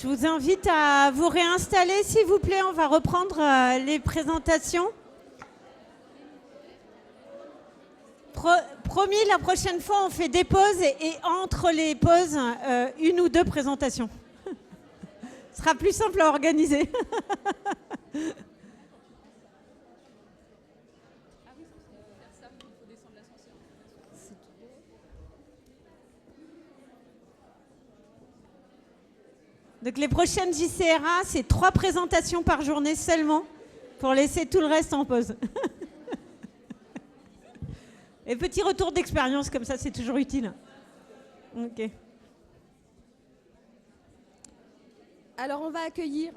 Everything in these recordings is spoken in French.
Je vous invite à vous réinstaller, s'il vous plaît. On va reprendre les présentations. Promis, la prochaine fois, on fait des pauses et entre les pauses, une ou deux présentations. Ce sera plus simple à organiser. Donc les prochaines JCRA, c'est 3 présentations par journée seulement pour laisser tout le reste en pause. Et petit retour d'expérience, comme ça, c'est toujours utile. Ok. Alors, on va accueillir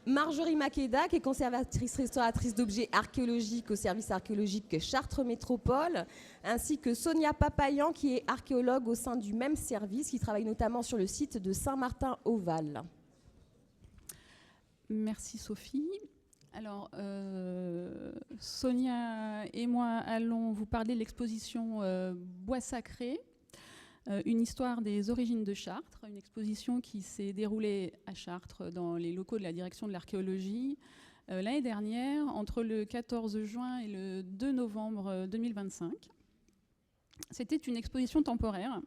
Marjorie Makeda, qui est conservatrice-restauratrice d'objets archéologiques au service archéologique Chartres Métropole, ainsi que Sonia Papayan, qui est archéologue au sein du même service, qui travaille notamment sur le site de Saint-Martin-au-Val. Merci Sophie. Alors, Sonia et moi allons vous parler de l'exposition Bois sacré, une histoire des origines de Chartres, une exposition qui s'est déroulée à Chartres dans les locaux de la direction de l'archéologie l'année dernière, entre le 14 juin et le 2 novembre 2025. C'était une exposition temporaire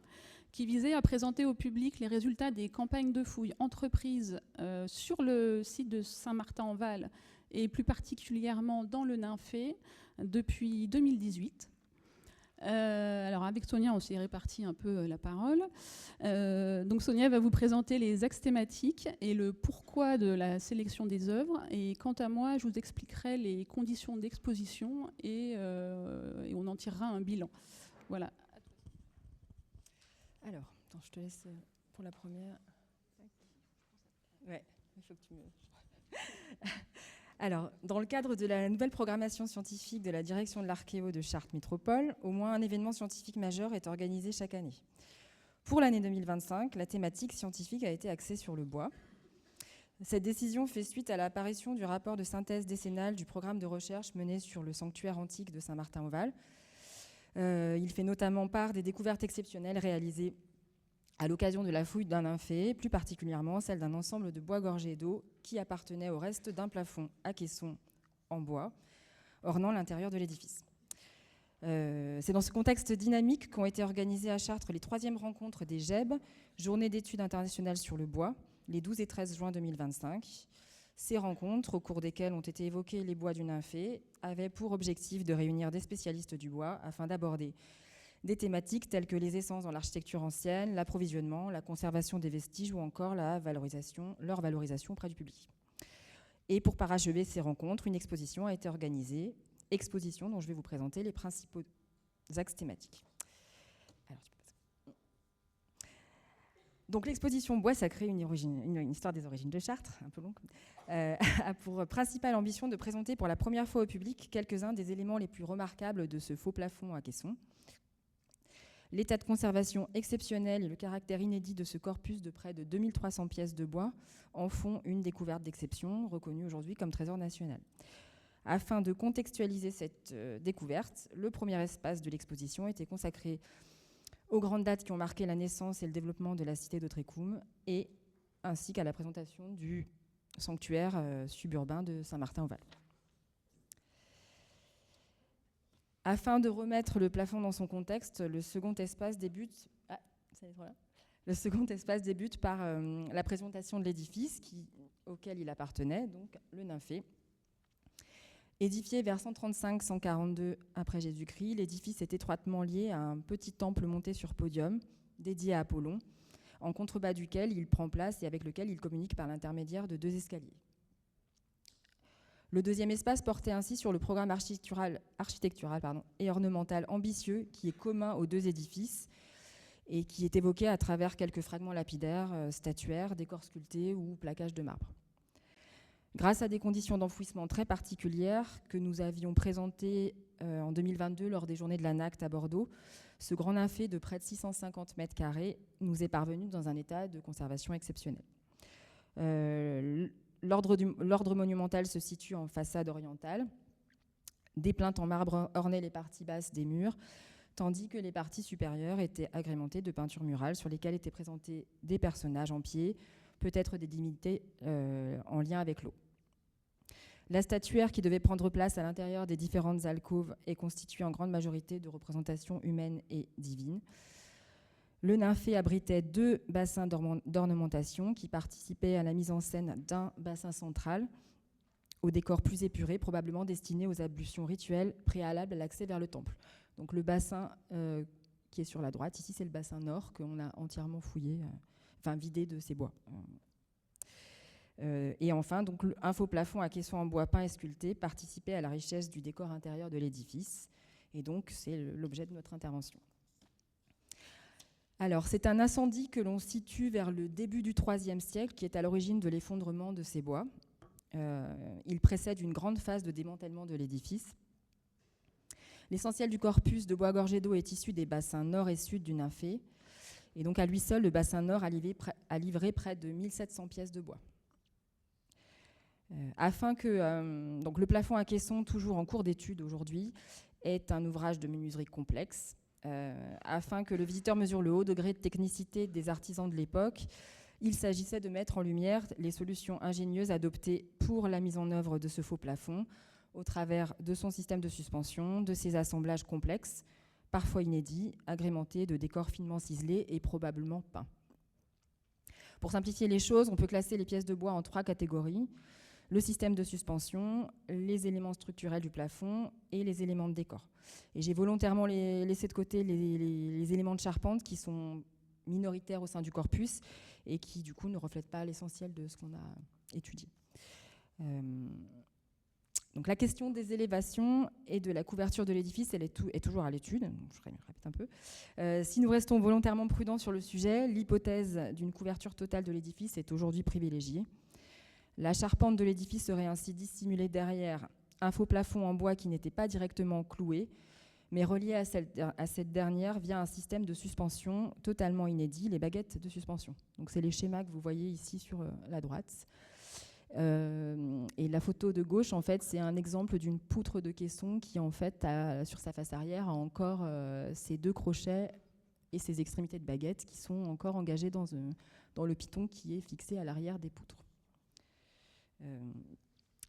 qui visait à présenter au public les résultats des campagnes de fouilles entreprises sur le site de Saint-Martin-en-Val et plus particulièrement dans le Nymphée depuis 2018. Alors avec Sonia, on s'est réparti un peu la parole. Donc Sonia va vous présenter les axes thématiques et le pourquoi de la sélection des œuvres. Et quant à moi, je vous expliquerai les conditions d'exposition et on en tirera un bilan. Voilà. Alors, attends, je te laisse pour la première. Ouais, il faut que tu me... Alors, dans le cadre de la nouvelle programmation scientifique de la direction de l'archéo de Chartres Métropole, au moins un événement scientifique majeur est organisé chaque année. Pour l'année 2025, la thématique scientifique a été axée sur le bois. Cette décision fait suite à l'apparition du rapport de synthèse décennale du programme de recherche mené sur le sanctuaire antique de Saint-Martin-au-Val. Il fait notamment part des découvertes exceptionnelles réalisées à l'occasion de la fouille d'un nymphée, plus particulièrement celle d'un ensemble de bois gorgés d'eau qui appartenait au reste d'un plafond à caisson en bois, ornant l'intérieur de l'édifice. C'est dans ce contexte dynamique qu'ont été organisées à Chartres les 3e rencontres des GEB, Journée d'études internationales sur le bois, les 12 et 13 juin 2025. Ces rencontres, au cours desquelles ont été évoqués les bois du nymphée, avaient pour objectif de réunir des spécialistes du bois afin d'aborder des thématiques telles que les essences dans l'architecture ancienne, l'approvisionnement, la conservation des vestiges ou encore leur valorisation auprès du public. Et pour parachever ces rencontres, une exposition a été organisée, exposition dont je vais vous présenter les principaux axes thématiques. Donc l'exposition Bois sacré, une histoire des origines de Chartres, un peu longue, a pour principale ambition de présenter pour la première fois au public quelques-uns des éléments les plus remarquables de ce faux plafond à caisson. L'état de conservation exceptionnel et le caractère inédit de ce corpus de près de 2300 pièces de bois en font une découverte d'exception, reconnue aujourd'hui comme trésor national. Afin de contextualiser cette découverte, le premier espace de l'exposition était consacré aux grandes dates qui ont marqué la naissance et le développement de la cité d'Autrecoum, et ainsi qu'à la présentation du sanctuaire suburbain de Saint-Martin-au-Val. Afin de remettre le plafond dans son contexte, le second espace débute par la présentation de l'édifice auquel il appartenait, donc le nymphée. Édifié vers 135-142 après Jésus-Christ, l'édifice est étroitement lié à un petit temple monté sur podium, dédié à Apollon, en contrebas duquel il prend place et avec lequel il communique par l'intermédiaire de 2 escaliers. Le deuxième espace portait ainsi sur le programme architectural et ornemental ambitieux qui est commun aux 2 édifices et qui est évoqué à travers quelques fragments lapidaires, statuaires, décors sculptés ou plaquages de marbre. Grâce à des conditions d'enfouissement très particulières que nous avions présentées en 2022 lors des journées de la NACT à Bordeaux, ce grand nymphée de près de 650 mètres carrés nous est parvenu dans un état de conservation exceptionnel. L'ordre monumental se situe en façade orientale. Des plinthes en marbre ornaient les parties basses des murs. tandis que les parties supérieures étaient agrémentées de peintures murales sur lesquelles étaient présentés des personnages en pied, peut-être des divinités en lien avec l'eau. La statuaire qui devait prendre place à l'intérieur des différentes alcôves est constituée en grande majorité de représentations humaines et divines. Le nymphée abritait 2 bassins d'ornementation qui participaient à la mise en scène d'un bassin central au décor plus épuré, probablement destiné aux ablutions rituelles préalables à l'accès vers le temple. Donc le bassin qui est sur la droite, ici c'est le bassin nord qu'on a entièrement fouillé, vidé de ses bois. Et enfin, donc, un faux plafond à caisson en bois peint et sculpté participait à la richesse du décor intérieur de l'édifice. Et donc c'est l'objet de notre intervention. Alors, c'est un incendie que l'on situe vers le début du IIIe siècle qui est à l'origine de l'effondrement de ces bois. Il précède une grande phase de démantèlement de l'édifice. L'essentiel du corpus de bois gorgé d'eau est issu des bassins nord et sud du nymphée. Et donc, à lui seul, le bassin nord a livré près de 1700 pièces de bois. Afin que donc le plafond à caisson, toujours en cours d'étude aujourd'hui, est un ouvrage de menuiserie complexe. Afin que le visiteur mesure le haut degré de technicité des artisans de l'époque, il s'agissait de mettre en lumière les solutions ingénieuses adoptées pour la mise en œuvre de ce faux plafond, au travers de son système de suspension, de ses assemblages complexes, parfois inédits, agrémentés de décors finement ciselés et probablement peints. Pour simplifier les choses, on peut classer les pièces de bois en 3 catégories: le système de suspension, les éléments structurels du plafond et les éléments de décor. Et j'ai volontairement laissé de côté les éléments de charpente qui sont minoritaires au sein du corpus et qui, du coup, ne reflètent pas l'essentiel de ce qu'on a étudié. Donc la question des élévations et de la couverture de l'édifice, elle est toujours à l'étude. Je répète un peu. Si nous restons volontairement prudents sur le sujet, l'hypothèse d'une couverture totale de l'édifice est aujourd'hui privilégiée. La charpente de l'édifice serait ainsi dissimulée derrière un faux plafond en bois qui n'était pas directement cloué, mais relié à cette dernière via un système de suspension totalement inédit, les baguettes de suspension. Donc c'est les schémas que vous voyez ici sur la droite. Et la photo de gauche, en fait, c'est un exemple d'une poutre de caisson qui, en fait, sur sa face arrière, a encore ses 2 crochets et ses extrémités de baguettes qui sont encore engagées dans le piton qui est fixé à l'arrière des poutres.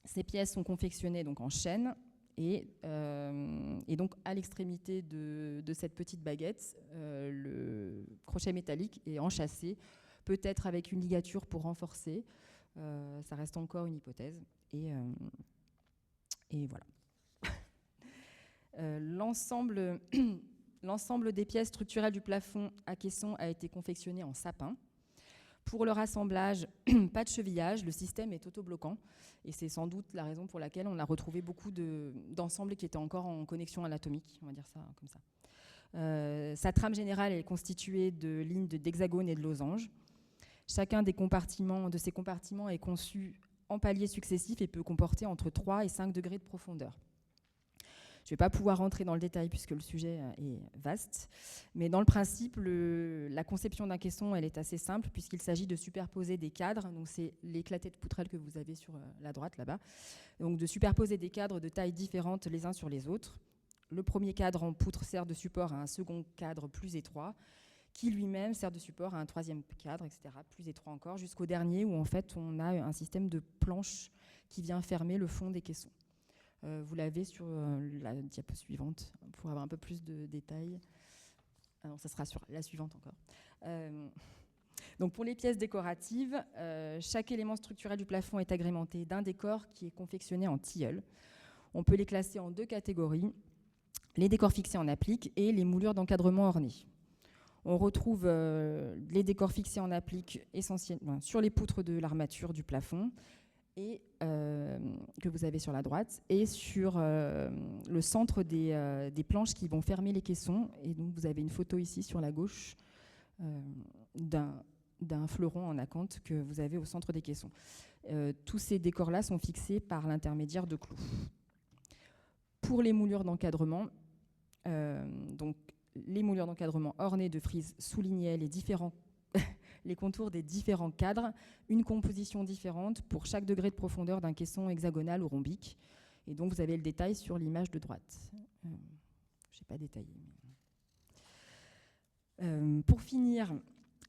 Ces pièces sont confectionnées donc en chêne et donc à l'extrémité de cette petite baguette, le crochet métallique est enchâssé, peut-être avec une ligature pour renforcer. Ça reste encore une hypothèse. Et voilà. L'ensemble des pièces structurelles du plafond à caisson a été confectionné en sapin. Pour leur assemblage, pas de chevillage, le système est autobloquant. Et c'est sans doute la raison pour laquelle on a retrouvé beaucoup d'ensembles qui étaient encore en connexion anatomique, on va dire ça comme ça. Sa trame générale est constituée de lignes d'hexagones et de losanges. Chacun de ces compartiments est conçu en paliers successifs et peut comporter entre 3 et 5 degrés de profondeur. Je ne vais pas pouvoir rentrer dans le détail puisque le sujet est vaste, mais dans le principe, la conception d'un caisson, elle est assez simple puisqu'il s'agit de superposer des cadres, donc c'est l'éclaté de poutrelle que vous avez sur la droite là-bas, donc de superposer des cadres de tailles différentes les uns sur les autres. Le premier cadre en poutre sert de support à un second cadre plus étroit, qui lui-même sert de support à un troisième cadre, etc., plus étroit encore, jusqu'au dernier où en fait on a un système de planches qui vient fermer le fond des caissons. Vous l'avez sur la diapo suivante pour avoir un peu plus de détails. Alors, ça sera sur la suivante encore. Donc pour les pièces décoratives, chaque élément structurel du plafond est agrémenté d'un décor qui est confectionné en tilleul. On peut les classer en 2 catégories, les décors fixés en applique et les moulures d'encadrement ornées. On retrouve les décors fixés en applique essentiellement sur les poutres de l'armature du plafond et que vous avez sur la droite, et sur le centre des planches qui vont fermer les caissons. Et donc vous avez une photo ici sur la gauche d'un fleuron en acanthe que vous avez au centre des caissons. Tous ces décors-là sont fixés par l'intermédiaire de clous. Pour les moulures d'encadrement, donc les moulures d'encadrement ornées de frises soulignaient les contours des différents cadres, une composition différente pour chaque degré de profondeur d'un caisson hexagonal ou rhombique. Et donc, vous avez le détail sur l'image de droite. Je n'ai pas détaillé. Pour finir,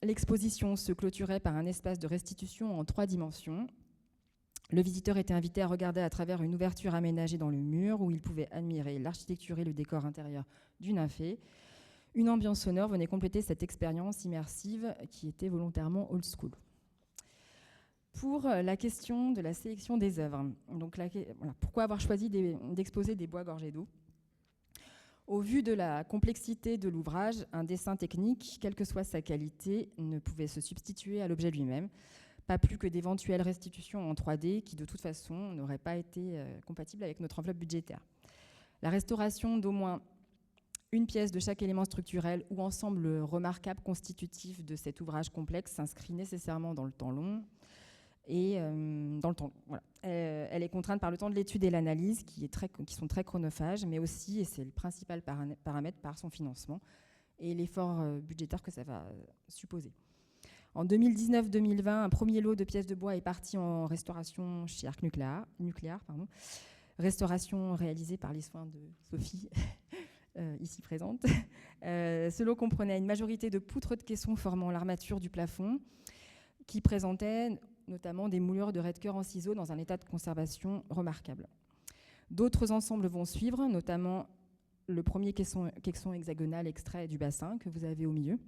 l'exposition se clôturait par un espace de restitution en 3 dimensions. Le visiteur était invité à regarder à travers une ouverture aménagée dans le mur où il pouvait admirer l'architecture et le décor intérieur du nymphée. Une ambiance sonore venait compléter cette expérience immersive qui était volontairement old school. Pour la question de la sélection des œuvres, donc pourquoi avoir choisi d'exposer des bois gorgés d'eau ? Au vu de la complexité de l'ouvrage, un dessin technique, quelle que soit sa qualité, ne pouvait se substituer à l'objet lui-même, pas plus que d'éventuelles restitutions en 3D qui, de toute façon, n'auraient pas été compatibles avec notre enveloppe budgétaire. La restauration d'au moins une pièce de chaque élément structurel ou ensemble remarquable constitutif de cet ouvrage complexe s'inscrit nécessairement dans le temps long et dans le temps. Voilà. Elle est contrainte par le temps de l'étude et l'analyse qui sont très chronophages, mais aussi, et c'est le principal paramètre, par son financement et l'effort budgétaire que ça va supposer. En 2019-2020, un premier lot de pièces de bois est parti en restauration chez Arc Nucléaire, restauration réalisée par les soins de Sophie, ici présente. Ce lot comprenait une majorité de poutres de caissons formant l'armature du plafond, qui présentaient notamment des moulures de raies-de-cœur en ciseaux dans un état de conservation remarquable. D'autres ensembles vont suivre, notamment le premier caisson hexagonal extrait du bassin que vous avez au milieu,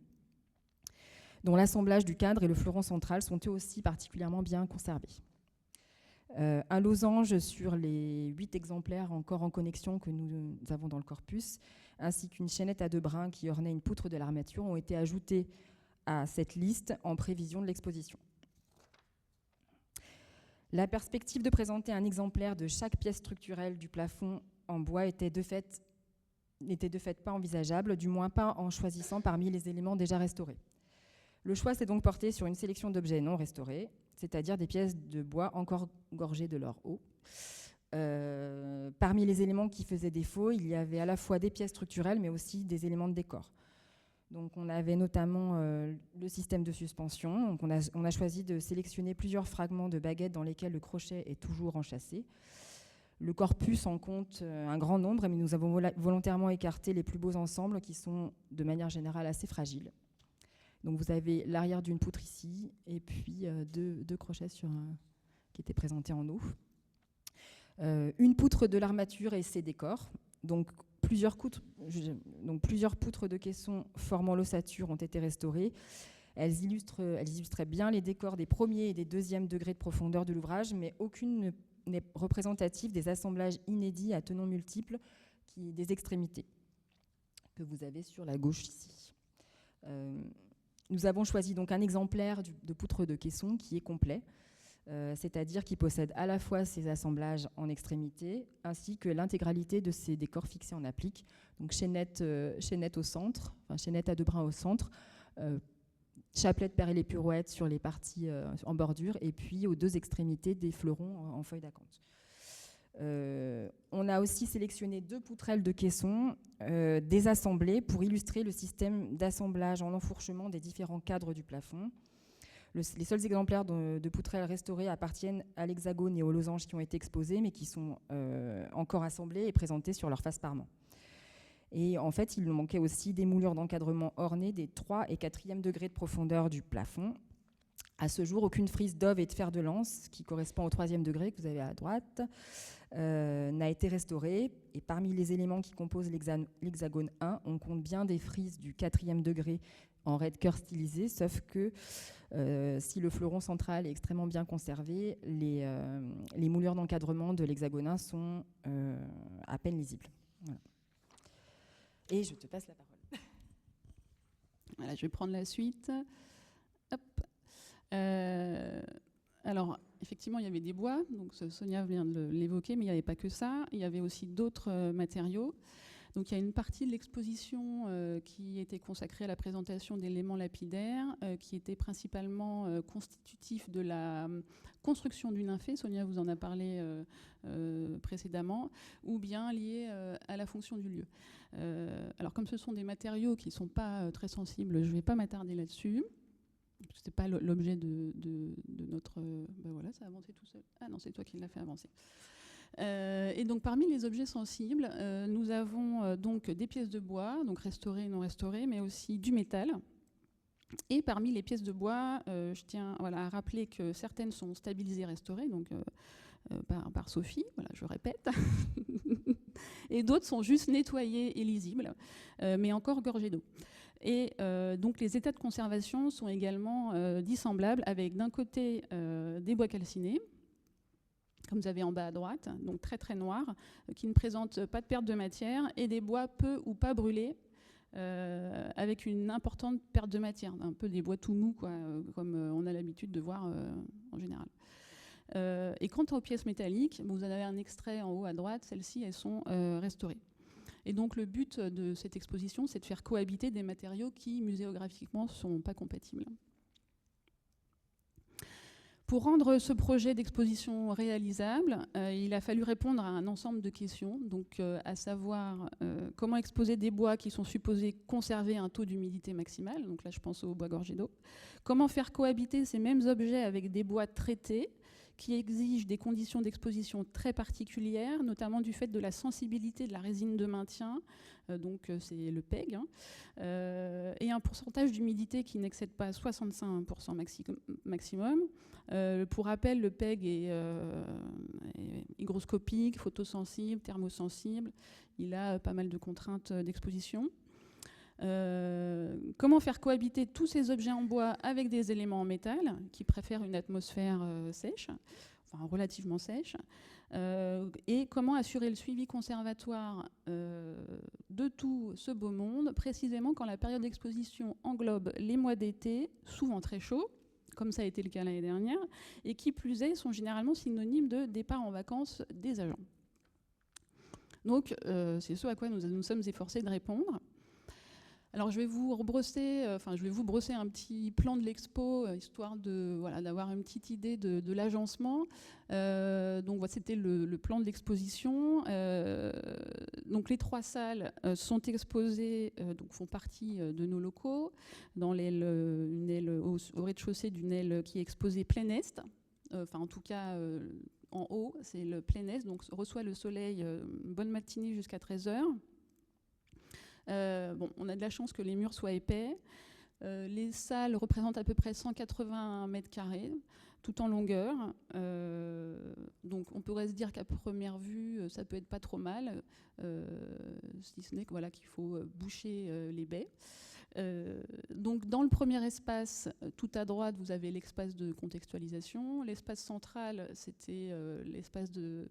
dont l'assemblage du cadre et le fleuron central sont eux aussi particulièrement bien conservés. Un losange sur les 8 exemplaires encore en connexion que nous avons dans le corpus, ainsi qu'une chaînette à 2 brins qui ornait une poutre de l'armature ont été ajoutés à cette liste en prévision de l'exposition. La perspective de présenter un exemplaire de chaque pièce structurelle du plafond en bois n'était de fait pas envisageable, du moins pas en choisissant parmi les éléments déjà restaurés. Le choix s'est donc porté sur une sélection d'objets non restaurés, c'est-à-dire des pièces de bois encore gorgées de leur eau. Parmi les éléments qui faisaient défaut, il y avait à la fois des pièces structurelles, mais aussi des éléments de décor. Donc on avait notamment le système de suspension. Donc on a choisi de sélectionner plusieurs fragments de baguettes dans lesquels le crochet est toujours enchâssé. Le corpus en compte un grand nombre, mais nous avons volontairement écarté les plus beaux ensembles qui sont de manière générale assez fragiles. Donc vous avez l'arrière d'une poutre ici et puis deux crochets qui étaient présentés en eau. Une poutre de l'armature et ses décors. Donc plusieurs poutres de caisson formant l'ossature ont été restaurées. Elles illustraient bien les décors des premiers et des deuxièmes degrés de profondeur de l'ouvrage, mais aucune n'est représentative des assemblages inédits à tenons multiples des extrémités que vous avez sur la gauche ici. Nous avons choisi donc un exemplaire de poutre de caisson qui est complet, c'est-à-dire qui possède à la fois ces assemblages en extrémité ainsi que l'intégralité de ces décors fixés en applique. Donc chaînette au centre, enfin chaînette à 2 brins au centre, chapelet de perles et les pirouettes sur les parties en bordure et puis aux 2 extrémités des fleurons en feuilles d'acanthe. On a aussi sélectionné 2 poutrelles de caisson désassemblées pour illustrer le système d'assemblage en enfourchement des différents cadres du plafond. Les seuls exemplaires de poutrelles restaurées appartiennent à l'hexagone et aux losanges qui ont été exposés, mais qui sont encore assemblés et présentés sur leur face parement. Et en fait, il nous manquait aussi des moulures d'encadrement ornées des 3 et 4e degrés de profondeur du plafond. À ce jour, aucune frise d'ove et de fer de lance, qui correspond au 3e degré que vous avez à droite, n'a été restaurée. Et parmi les éléments qui composent l'hexagone 1, on compte bien des frises du 4e degré en raie de cœur stylisé, sauf que si le fleuron central est extrêmement bien conservé, les moulures d'encadrement de l'hexagone 1 sont à peine lisibles. Voilà. Et je te passe la parole. Voilà, je vais prendre la suite. Hop. Alors, effectivement, il y avait des bois, donc Sonia vient de l'évoquer, mais il n'y avait pas que ça. Il y avait aussi d'autres matériaux. Donc, il y a une partie de l'exposition qui était consacrée à la présentation d'éléments lapidaires, qui étaient principalement constitutifs de la construction du nymphée, Sonia vous en a parlé précédemment, ou bien liés à la fonction du lieu. Alors, comme ce sont des matériaux qui ne sont pas très sensibles, je ne vais pas m'attarder là-dessus. Ce n'est pas l'objet de notre... Ben voilà, ça a avancé tout seul. Ah non, c'est toi qui l'as fait avancer. Et donc parmi les objets sensibles, nous avons donc des pièces de bois, donc restaurées et non restaurées, mais aussi du métal. Et parmi les pièces de bois, je tiens à rappeler que certaines sont stabilisées et restaurées, donc par Sophie, voilà, je répète. Et d'autres sont juste nettoyées et lisibles, mais encore gorgées d'eau. Et donc les états de conservation sont également dissemblables avec d'un côté des bois calcinés, comme vous avez en bas à droite, donc très très noirs, qui ne présentent pas de perte de matière, et des bois peu ou pas brûlés, avec une importante perte de matière, un peu des bois tout mous, quoi, comme on a l'habitude de voir en général. Et quant aux pièces métalliques, vous en avez un extrait en haut à droite, celles-ci, elles sont restaurées. Et donc le but de cette exposition, c'est de faire cohabiter des matériaux qui, muséographiquement, ne sont pas compatibles. Pour rendre ce projet d'exposition réalisable, il a fallu répondre à un ensemble de questions, donc à savoir comment exposer des bois qui sont supposés conserver un taux d'humidité maximal, donc là je pense aux bois gorgés d'eau, comment faire cohabiter ces mêmes objets avec des bois traités qui exigent des conditions d'exposition très particulières, notamment du fait de la sensibilité de la résine de maintien, donc c'est le PEG, hein, et un pourcentage d'humidité qui n'excède pas 65% maximum. Pour rappel, le PEG est hygroscopique, photosensible, thermosensible. Il a pas mal de contraintes d'exposition. Comment faire cohabiter tous ces objets en bois avec des éléments en métal qui préfèrent une atmosphère sèche, enfin relativement sèche, et comment assurer le suivi conservatoire de tout ce beau monde, précisément quand la période d'exposition englobe les mois d'été, souvent très chauds, comme ça a été le cas l'année dernière, et qui plus est sont généralement synonymes de départ en vacances des agents. Donc c'est ce à quoi nous sommes efforcés de répondre. Alors je vais vous brosser un petit plan de l'expo, histoire d'avoir une petite idée de l'agencement. Donc c'était le plan de l'exposition. Donc les 3 salles sont exposées, donc font partie de nos locaux, dans une aile au rez-de-chaussée d'une aile qui est exposée plein est. Enfin en tout cas en haut, c'est le plein est, donc reçoit le soleil bonne matinée jusqu'à 13h. On a de la chance que les murs soient épais. Les salles représentent à peu près 180 mètres carrés, tout en longueur. Donc on pourrait se dire qu'à première vue, ça peut être pas trop mal, si ce n'est qu'il faut boucher les baies. Donc dans le premier espace, tout à droite, vous avez l'espace de contextualisation. L'espace central, c'était l'espace de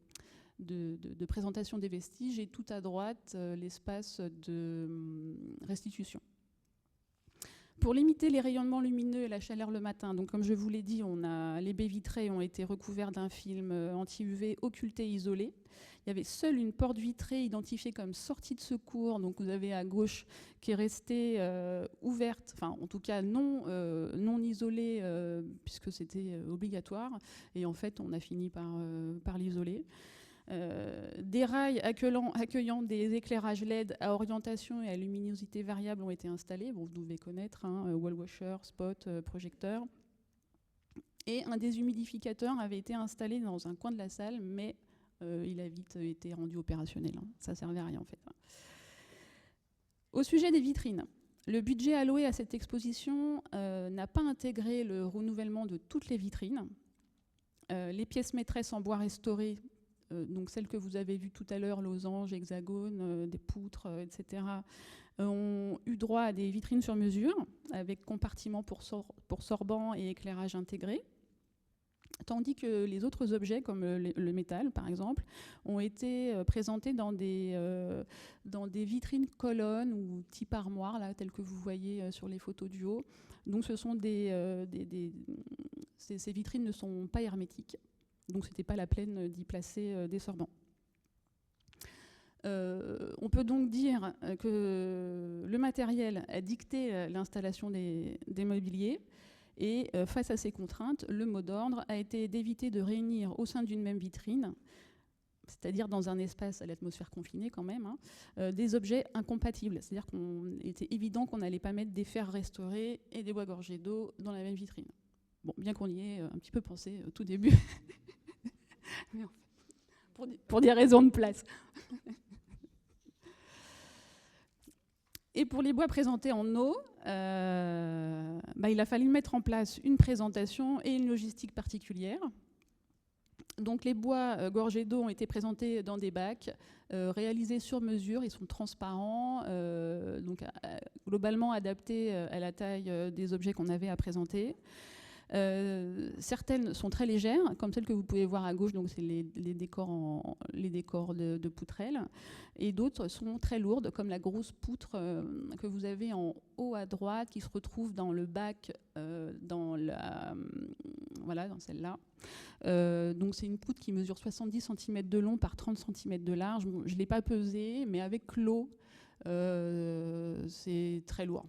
présentation des vestiges, et tout à droite, l'espace de restitution. Pour limiter les rayonnements lumineux et la chaleur le matin, donc comme je vous l'ai dit, les baies vitrées ont été recouvertes d'un film anti-UV occulté isolé. Il y avait seule une porte vitrée identifiée comme sortie de secours, donc vous avez à gauche, qui est restée ouverte, enfin en tout cas non isolée, puisque c'était obligatoire, et en fait on a fini par l'isoler. Des rails accueillant des éclairages LED à orientation et à luminosité variable ont été installés. Bon, vous devez connaître, wall washer, spot, projecteur. Et un déshumidificateur avait été installé dans un coin de la salle, mais il a vite été rendu opérationnel. Ça ne servait à rien en fait. Au sujet des vitrines, le budget alloué à cette exposition n'a pas intégré le renouvellement de toutes les vitrines. Les pièces maîtresses en bois restauré, donc celles que vous avez vues tout à l'heure, losanges, hexagones, des poutres, etc., ont eu droit à des vitrines sur mesure, avec compartiments pour sorbant et éclairage intégré, tandis que les autres objets, comme le métal par exemple, ont été présentés dans des vitrines colonnes ou type armoire, là, telles que vous voyez sur les photos du haut. Donc ce sont ces vitrines ne sont pas hermétiques. Donc ce n'était pas la peine d'y placer des sorbants. On peut donc dire que le matériel a dicté l'installation des mobiliers, et face à ces contraintes, le mot d'ordre a été d'éviter de réunir au sein d'une même vitrine, c'est-à-dire dans un espace à l'atmosphère confinée quand même, des objets incompatibles. C'est-à-dire qu'il était évident qu'on n'allait pas mettre des fers restaurés et des bois gorgés d'eau dans la même vitrine. Bon, bien qu'on y ait un petit peu pensé au tout début. Mais en fait, pour des raisons de place. Et pour les bois présentés en eau, il a fallu mettre en place une présentation et une logistique particulière. Donc les bois gorgés d'eau ont été présentés dans des bacs réalisés sur mesure. Ils sont transparents, donc globalement adaptés à la taille des objets qu'on avait à présenter. Certaines sont très légères, comme celles que vous pouvez voir à gauche, donc c'est les décors de poutrelles, et d'autres sont très lourdes, comme la grosse poutre que vous avez en haut à droite, qui se retrouve dans le bac, dans celle-là. Donc c'est une poutre qui mesure 70 cm de long par 30 cm de large. Bon, je ne l'ai pas pesée, mais avec l'eau, c'est très lourd.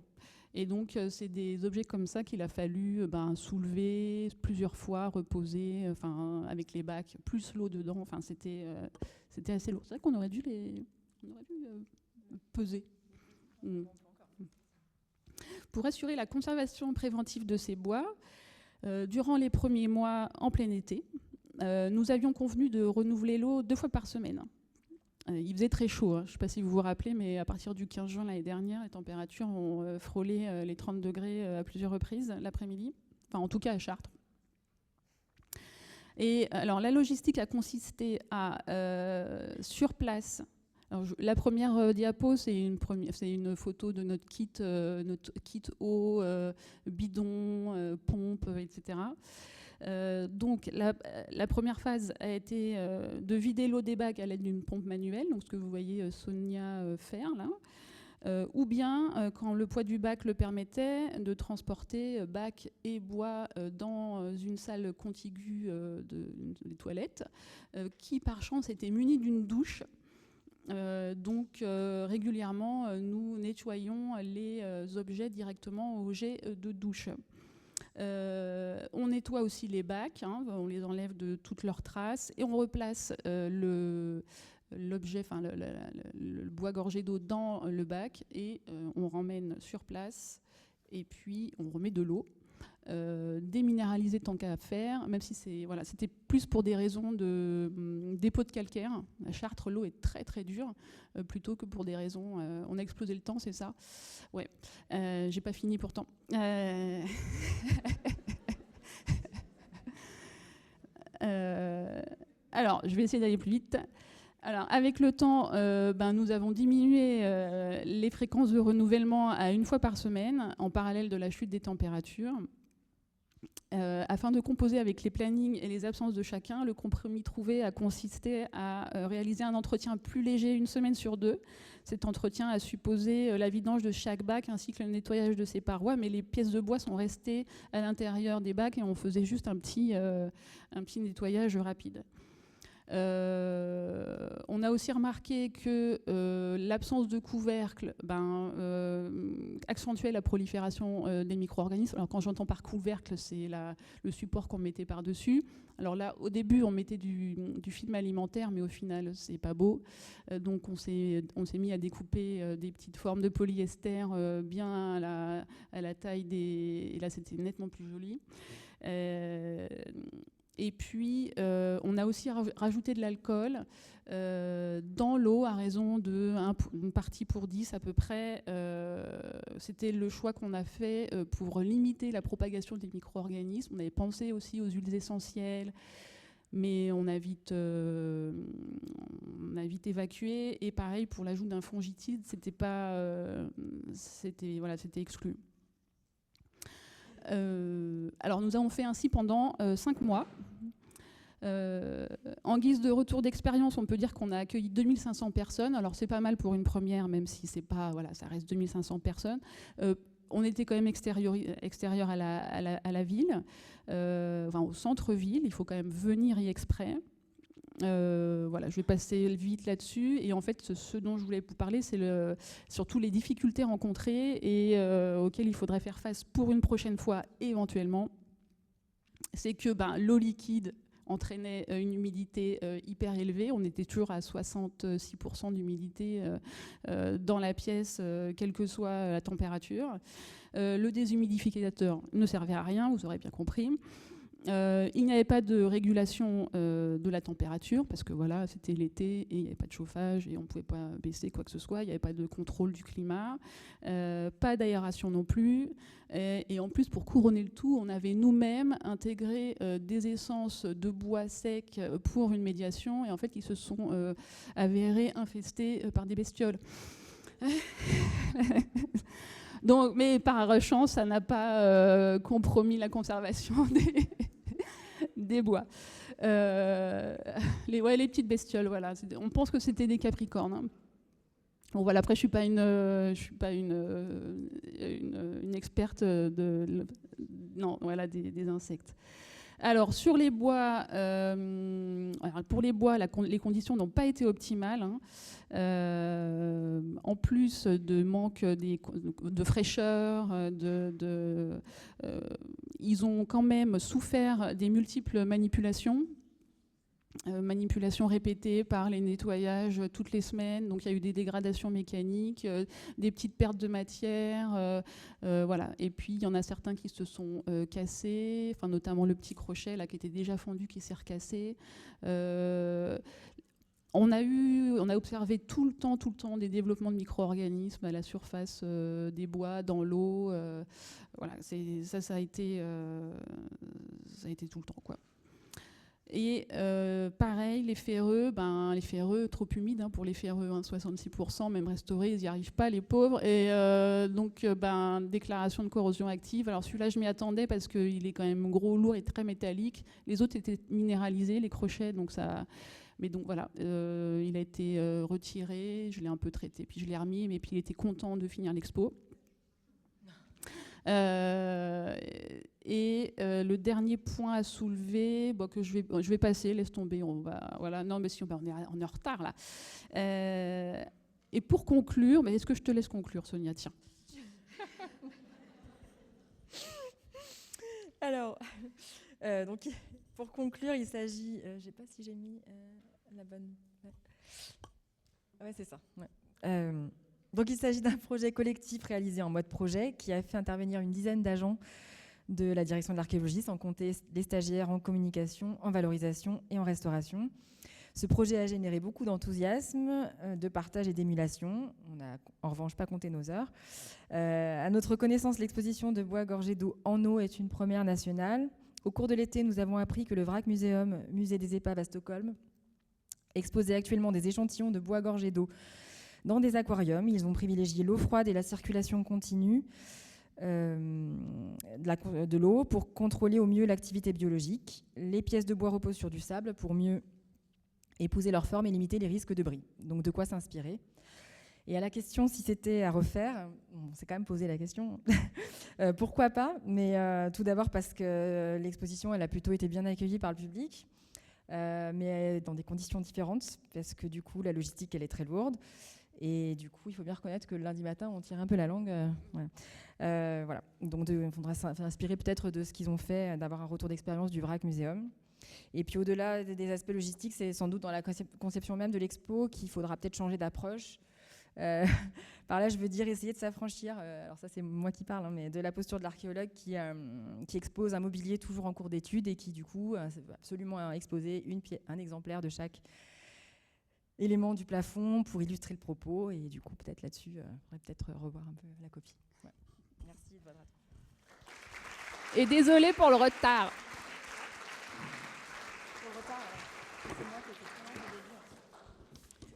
Et donc, c'est des objets comme ça qu'il a fallu soulever plusieurs fois, reposer, avec les bacs, plus l'eau dedans. Enfin, c'était assez lourd. C'est vrai qu'on aurait dû peser. Pour assurer la conservation préventive de ces bois, durant les premiers mois en plein été, nous avions convenu de renouveler l'eau 2 fois par semaine. Il faisait très chaud, hein. Je ne sais pas si vous vous rappelez, mais à partir du 15 juin l'année dernière, les températures ont frôlé les 30 degrés à plusieurs reprises l'après-midi, enfin en tout cas à Chartres. Et alors la logistique a consisté à, sur place, la première diapo, c'est une photo de notre kit eau, bidon, pompe, etc. Donc la première phase a été de vider l'eau des bacs à l'aide d'une pompe manuelle, donc ce que vous voyez Sonia faire là, ou bien quand le poids du bac le permettait, de transporter bac et bois dans une salle contiguë des toilettes, qui par chance était munie d'une douche. Donc régulièrement nous nettoyons les objets directement au jet de douche. On nettoie aussi les bacs, on les enlève de toutes leurs traces et on replace l'objet, le bois gorgé d'eau dans le bac et on ramène sur place et puis on remet de l'eau. Déminéraliser tant qu'à faire, même si c'était plus pour des raisons de dépôt de calcaire. À Chartres, l'eau est très très dure, plutôt que pour des raisons. On a explosé le temps, c'est ça? Ouais. J'ai pas fini pourtant. Alors, je vais essayer d'aller plus vite. Alors, avec le temps, nous avons diminué les fréquences de renouvellement à 1 fois par semaine, en parallèle de la chute des températures. Afin de composer avec les plannings et les absences de chacun, le compromis trouvé a consisté à réaliser un entretien plus léger 1 semaine sur 2. Cet entretien a supposé la vidange de chaque bac ainsi que le nettoyage de ses parois, mais les pièces de bois sont restées à l'intérieur des bacs et on faisait juste un petit nettoyage rapide. On a aussi remarqué que l'absence de couvercle accentuait la prolifération des micro-organismes. Alors quand j'entends par couvercle, c'est le support qu'on mettait par-dessus. Alors là, au début, on mettait du film alimentaire, mais au final, c'est pas beau. Donc on s'est mis à découper des petites formes de polyester bien à la taille des... Et là, c'était nettement plus joli. Et puis, on a aussi rajouté de l'alcool dans l'eau à raison d'une partie pour 10 à peu près. C'était le choix qu'on a fait pour limiter la propagation des micro-organismes. On avait pensé aussi aux huiles essentielles, mais on a vite évacué. Et pareil, pour l'ajout d'un fongicide, c'était exclu. Alors nous avons fait ainsi pendant 5 mois. En guise de retour d'expérience, on peut dire qu'on a accueilli 2500 personnes. Alors c'est pas mal pour une première, même si c'est pas, ça reste 2500 personnes. On était quand même extérieur à la ville, au centre-ville. Il faut quand même venir y exprès. Je vais passer vite là-dessus. Et en fait, ce dont je voulais vous parler, c'est surtout les difficultés rencontrées et auxquelles il faudrait faire face pour une prochaine fois, éventuellement. C'est que l'eau liquide entraînait une humidité hyper élevée. On était toujours à 66% d'humidité dans la pièce, quelle que soit la température. Le déshumidificateur ne servait à rien, vous aurez bien compris. Il n'y avait pas de régulation de la température, parce que voilà, c'était l'été et il n'y avait pas de chauffage et on ne pouvait pas baisser quoi que ce soit. Il n'y avait pas de contrôle du climat, pas d'aération non plus. Et en plus, pour couronner le tout, on avait nous-mêmes intégré des essences de bois sec pour une médiation. Et en fait, ils se sont avérés infestés par des bestioles. Donc, mais par chance, ça n'a pas compromis la conservation des bois. Les petites bestioles, voilà. On pense que c'était des capricornes. Hein. Bon, voilà. Après, je suis pas une experte des insectes. Alors, sur les bois, pour les bois, les conditions n'ont pas été optimales. Hein. En plus de manque de fraîcheur, ils ont quand même souffert des multiples manipulations répétées par les nettoyages toutes les semaines. Donc il y a eu des dégradations mécaniques, des petites pertes de matière. Voilà. Et puis il y en a certains qui se sont cassés, enfin, notamment le petit crochet là, qui était déjà fondu, qui s'est recassé. On a observé tout le temps des développements de micro-organismes à la surface des bois, dans l'eau. Voilà, ça a été tout le temps, quoi. Et pareil, les ferreux, trop humides hein, pour les ferreux, hein, 66%, même restaurés, ils n'y arrivent pas, les pauvres. Et donc, déclaration de corrosion active. Alors celui-là, je m'y attendais parce qu'il est quand même gros, lourd et très métallique. Les autres étaient minéralisés, les crochets, donc ça... Mais donc voilà, il a été retiré, je l'ai un peu traité, puis je l'ai remis, mais puis il était content de finir l'expo. Le dernier point à soulever, que je vais passer, laisse tomber, voilà, non mais si on est en retard là. Et pour conclure, mais est-ce que je te laisse conclure, Sonia? Tiens. Alors, donc pour conclure, il s'agit, je ne sais pas si j'ai mis la bonne. Ouais, c'est ça. Ouais. Donc il s'agit d'un projet collectif réalisé en mode projet qui a fait intervenir une dizaine d'agents de la direction de l'archéologie, sans compter les stagiaires en communication, en valorisation et en restauration. Ce projet a généré beaucoup d'enthousiasme, de partage et d'émulation. On n'a en revanche pas compté nos heures. À notre connaissance, l'exposition de bois gorgés d'eau en eau est une première nationale. Au cours de l'été, nous avons appris que le Wrak Museum, musée des épaves à Stockholm, exposait actuellement des échantillons de bois gorgés d'eau dans des aquariums. Ils ont privilégié l'eau froide et la circulation continue de l'eau pour contrôler au mieux l'activité biologique. Les pièces de bois reposent sur du sable pour mieux épouser leur forme et limiter les risques de bris. Donc de quoi s'inspirer. Et à la question si c'était à refaire, on s'est quand même posé la question, pourquoi pas, mais tout d'abord parce que l'exposition elle a plutôt été bien accueillie par le public, mais dans des conditions différentes, parce que du coup la logistique elle est très lourde. Et du coup, il faut bien reconnaître que le lundi matin, on tire un peu la langue. Voilà. Donc, il faudra s'inspirer peut-être de ce qu'ils ont fait, d'avoir un retour d'expérience du Wrak Museum. Et puis, au-delà des aspects logistiques, c'est sans doute dans la conception même de l'expo qu'il faudra peut-être changer d'approche. Par là, je veux dire essayer de s'affranchir, alors ça, c'est moi qui parle, hein, mais de la posture de l'archéologue qui expose un mobilier toujours en cours d'étude et qui, du coup, veut absolument exposer un exemplaire de chaque élément du plafond pour illustrer le propos, et du coup peut-être là-dessus on pourrait peut-être revoir un peu la copie. Ouais. Merci de votre attention. Et désolé pour le retard.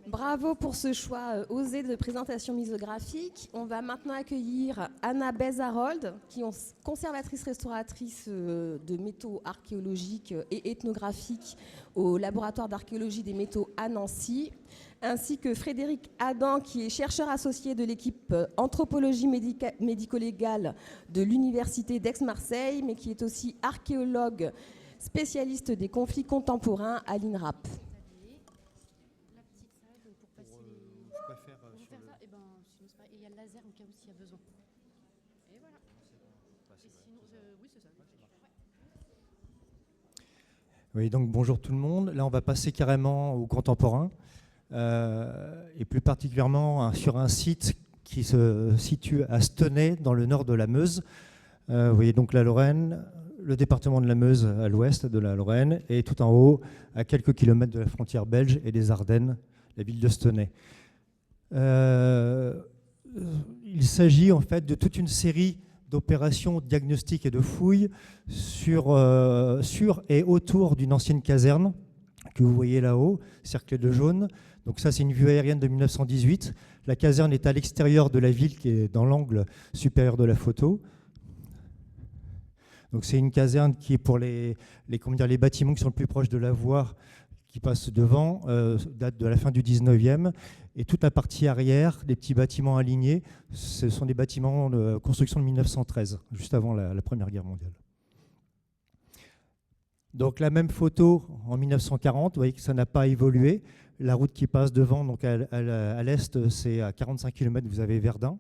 Bravo pour ce choix osé de présentation misographique. On va maintenant accueillir Anna Bez-Harold, qui est conservatrice-restauratrice de métaux archéologiques et ethnographiques au laboratoire d'archéologie des métaux à Nancy, ainsi que Frédéric Adam, qui est chercheur associé de l'équipe anthropologie médico-légale de l'université d'Aix-Marseille, mais qui est aussi archéologue spécialiste des conflits contemporains à l'INRAP. Oui, donc bonjour tout le monde. Là, on va passer carrément au contemporain, et plus particulièrement sur un site qui se situe à Stenay, dans le nord de la Meuse. Vous voyez donc la Lorraine, le département de la Meuse à l'ouest de la Lorraine, et tout en haut, à quelques kilomètres de la frontière belge et des Ardennes, la ville de Stenay. Il s'agit en fait de toute une série d'opérations diagnostiques et de fouilles sur et autour d'une ancienne caserne que vous voyez là-haut, cerclée de jaune. Donc ça, c'est une vue aérienne de 1918. La caserne est à l'extérieur de la ville, qui est dans l'angle supérieur de la photo. Donc c'est une caserne qui est pour les bâtiments qui sont le plus proches de la voie qui passe devant, date de la fin du 19e. Et toute la partie arrière, des petits bâtiments alignés, ce sont des bâtiments de construction de 1913, juste avant la Première Guerre mondiale. Donc la même photo en 1940, vous voyez que ça n'a pas évolué. La route qui passe devant, donc à l'est, c'est à 45 km, vous avez Verdun.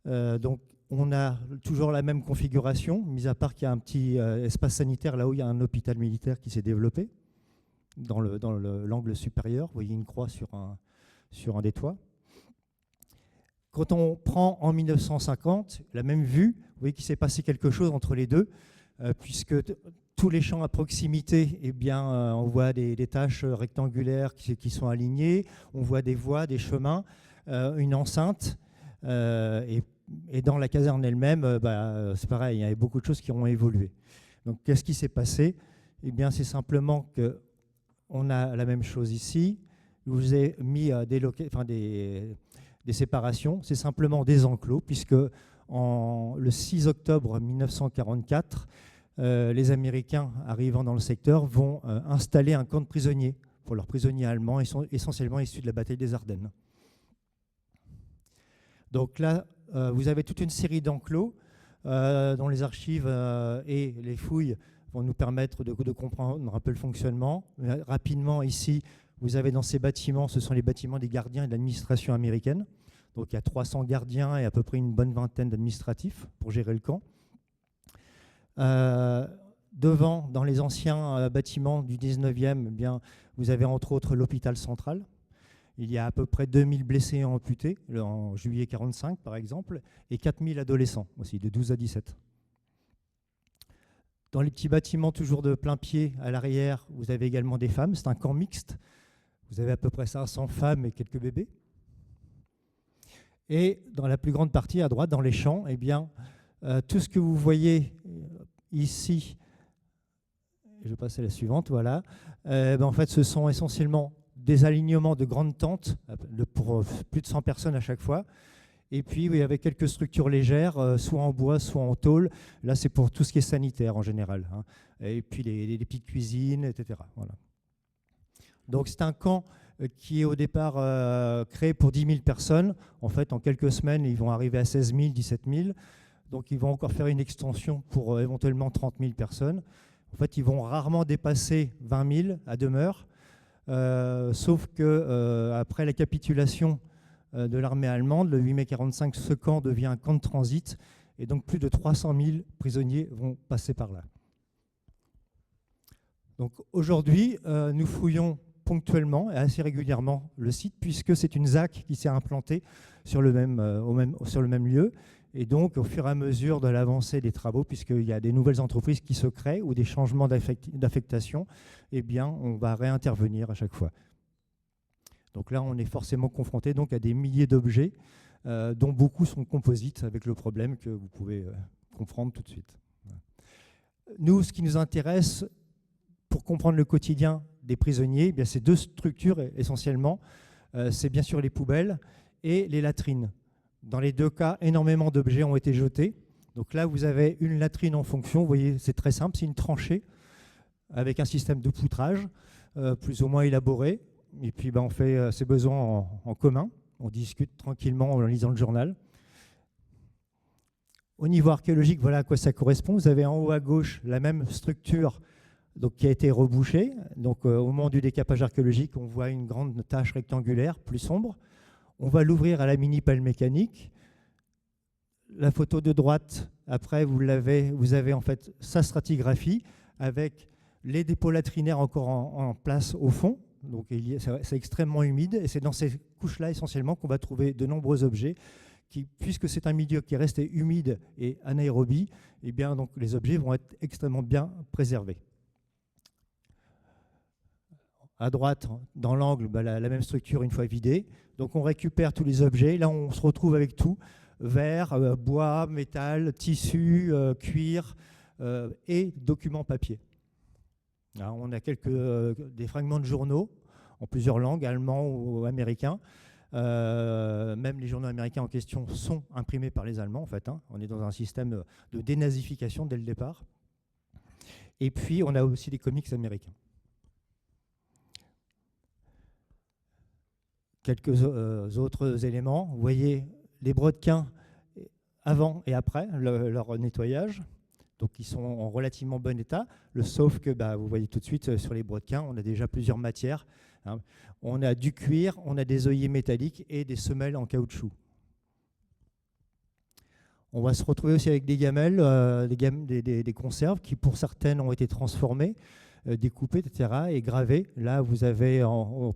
Donc on a toujours la même configuration, mis à part qu'il y a un petit espace sanitaire là où il y a un hôpital militaire qui s'est développé, dans l'angle supérieur. Vous voyez une croix sur un des toits. Quand on prend en 1950 la même vue, vous voyez qu'il s'est passé quelque chose entre les deux, puisque tous les champs à proximité, eh bien, on voit des taches rectangulaires qui sont alignées, on voit des voies, des chemins, une enceinte, et dans la caserne elle-même, c'est pareil, il y avait beaucoup de choses qui ont évolué. Donc qu'est-ce qui s'est passé? Eh bien, c'est simplement qu'on a la même chose ici. Je vous ai mis des séparations, c'est simplement des enclos, puisque le 6 octobre 1944, les Américains arrivant dans le secteur vont installer un camp de prisonniers pour leurs prisonniers allemands. Ils sont essentiellement issus de la bataille des Ardennes. Donc là, vous avez toute une série d'enclos dont les archives et les fouilles vont nous permettre de comprendre un peu le fonctionnement. Mais rapidement, ici, vous avez dans ces bâtiments, ce sont les bâtiments des gardiens et de l'administration américaine. Donc il y a 300 gardiens et à peu près une bonne vingtaine d'administratifs pour gérer le camp. Devant, dans les anciens bâtiments du 19e, eh bien, vous avez entre autres l'hôpital central. Il y a à peu près 2000 blessés et amputés, en juillet 1945 par exemple, et 4000 adolescents aussi, de 12 à 17. Dans les petits bâtiments toujours de plein pied à l'arrière, vous avez également des femmes. C'est un camp mixte. Vous avez à peu près 500 femmes et quelques bébés. Et dans la plus grande partie, à droite, dans les champs, eh bien, tout ce que vous voyez ici, je vais passer à la suivante, voilà. En fait, ce sont essentiellement des alignements de grandes tentes pour plus de 100 personnes à chaque fois. Et puis, il y avait quelques structures légères, soit en bois, soit en tôle. Là, c'est pour tout ce qui est sanitaire en général. Hein. Et puis, les petites cuisines, etc. Voilà. Donc, c'est un camp qui est au départ créé pour 10 000 personnes. En fait, en quelques semaines, ils vont arriver à 16 000, 17 000. Donc, ils vont encore faire une extension pour éventuellement 30 000 personnes. En fait, ils vont rarement dépasser 20 000 à demeure. Sauf que après la capitulation de l'armée allemande, le 8 mai 1945, ce camp devient un camp de transit, et donc plus de 300 000 prisonniers vont passer par là. Donc aujourd'hui, nous fouillons ponctuellement et assez régulièrement le site, puisque c'est une ZAC qui s'est implantée sur le même lieu. Et donc, au fur et à mesure de l'avancée des travaux, puisqu'il y a des nouvelles entreprises qui se créent ou des changements d'affectation, eh bien, on va réintervenir à chaque fois. Donc là, on est forcément confronté donc, à des milliers d'objets, dont beaucoup sont composites, avec le problème que vous pouvez comprendre tout de suite. Nous, ce qui nous intéresse pour comprendre le quotidien des prisonniers, eh bien, c'est deux structures essentiellement. C'est bien sûr les poubelles et les latrines. Dans les deux cas, énormément d'objets ont été jetés. Donc là, vous avez une latrine en fonction. Vous voyez, c'est très simple, c'est une tranchée avec un système de poutrage plus ou moins élaboré. Et puis, on fait ses besoins en commun. On discute tranquillement en lisant le journal. Au niveau archéologique, voilà à quoi ça correspond. Vous avez en haut à gauche la même structure donc, qui a été rebouchée. Donc, au moment du décapage archéologique, on voit une grande tache rectangulaire, plus sombre. On va l'ouvrir à la mini-pelle mécanique. La photo de droite, après, vous avez en fait sa stratigraphie avec les dépôts latrinaires encore en place au fond. Donc c'est extrêmement humide et c'est dans ces couches-là essentiellement qu'on va trouver de nombreux objets puisque c'est un milieu qui est resté humide et anaérobie, eh bien, donc, les objets vont être extrêmement bien préservés. À droite, dans l'angle, la même structure une fois vidée. Donc on récupère tous les objets. Là, on se retrouve avec tout. Verre, bois, métal, tissu, cuir et documents papier. Alors, on a des fragments de journaux en plusieurs langues, allemands ou américains. Même les journaux américains en question sont imprimés par les Allemands, en fait. On est dans un système de dénazification dès le départ. Et puis, on a aussi des comics américains. Quelques autres éléments. Vous voyez les brodequins avant et après leur nettoyage. Donc, ils sont en relativement bon état. Sauf que, vous voyez tout de suite sur les brodequins, on a déjà plusieurs matières. On a du cuir, on a des œillets métalliques et des semelles en caoutchouc. On va se retrouver aussi avec des gamelles, des conserves qui, pour certaines, ont été transformées, découpées, etc., et gravées. Là, vous avez en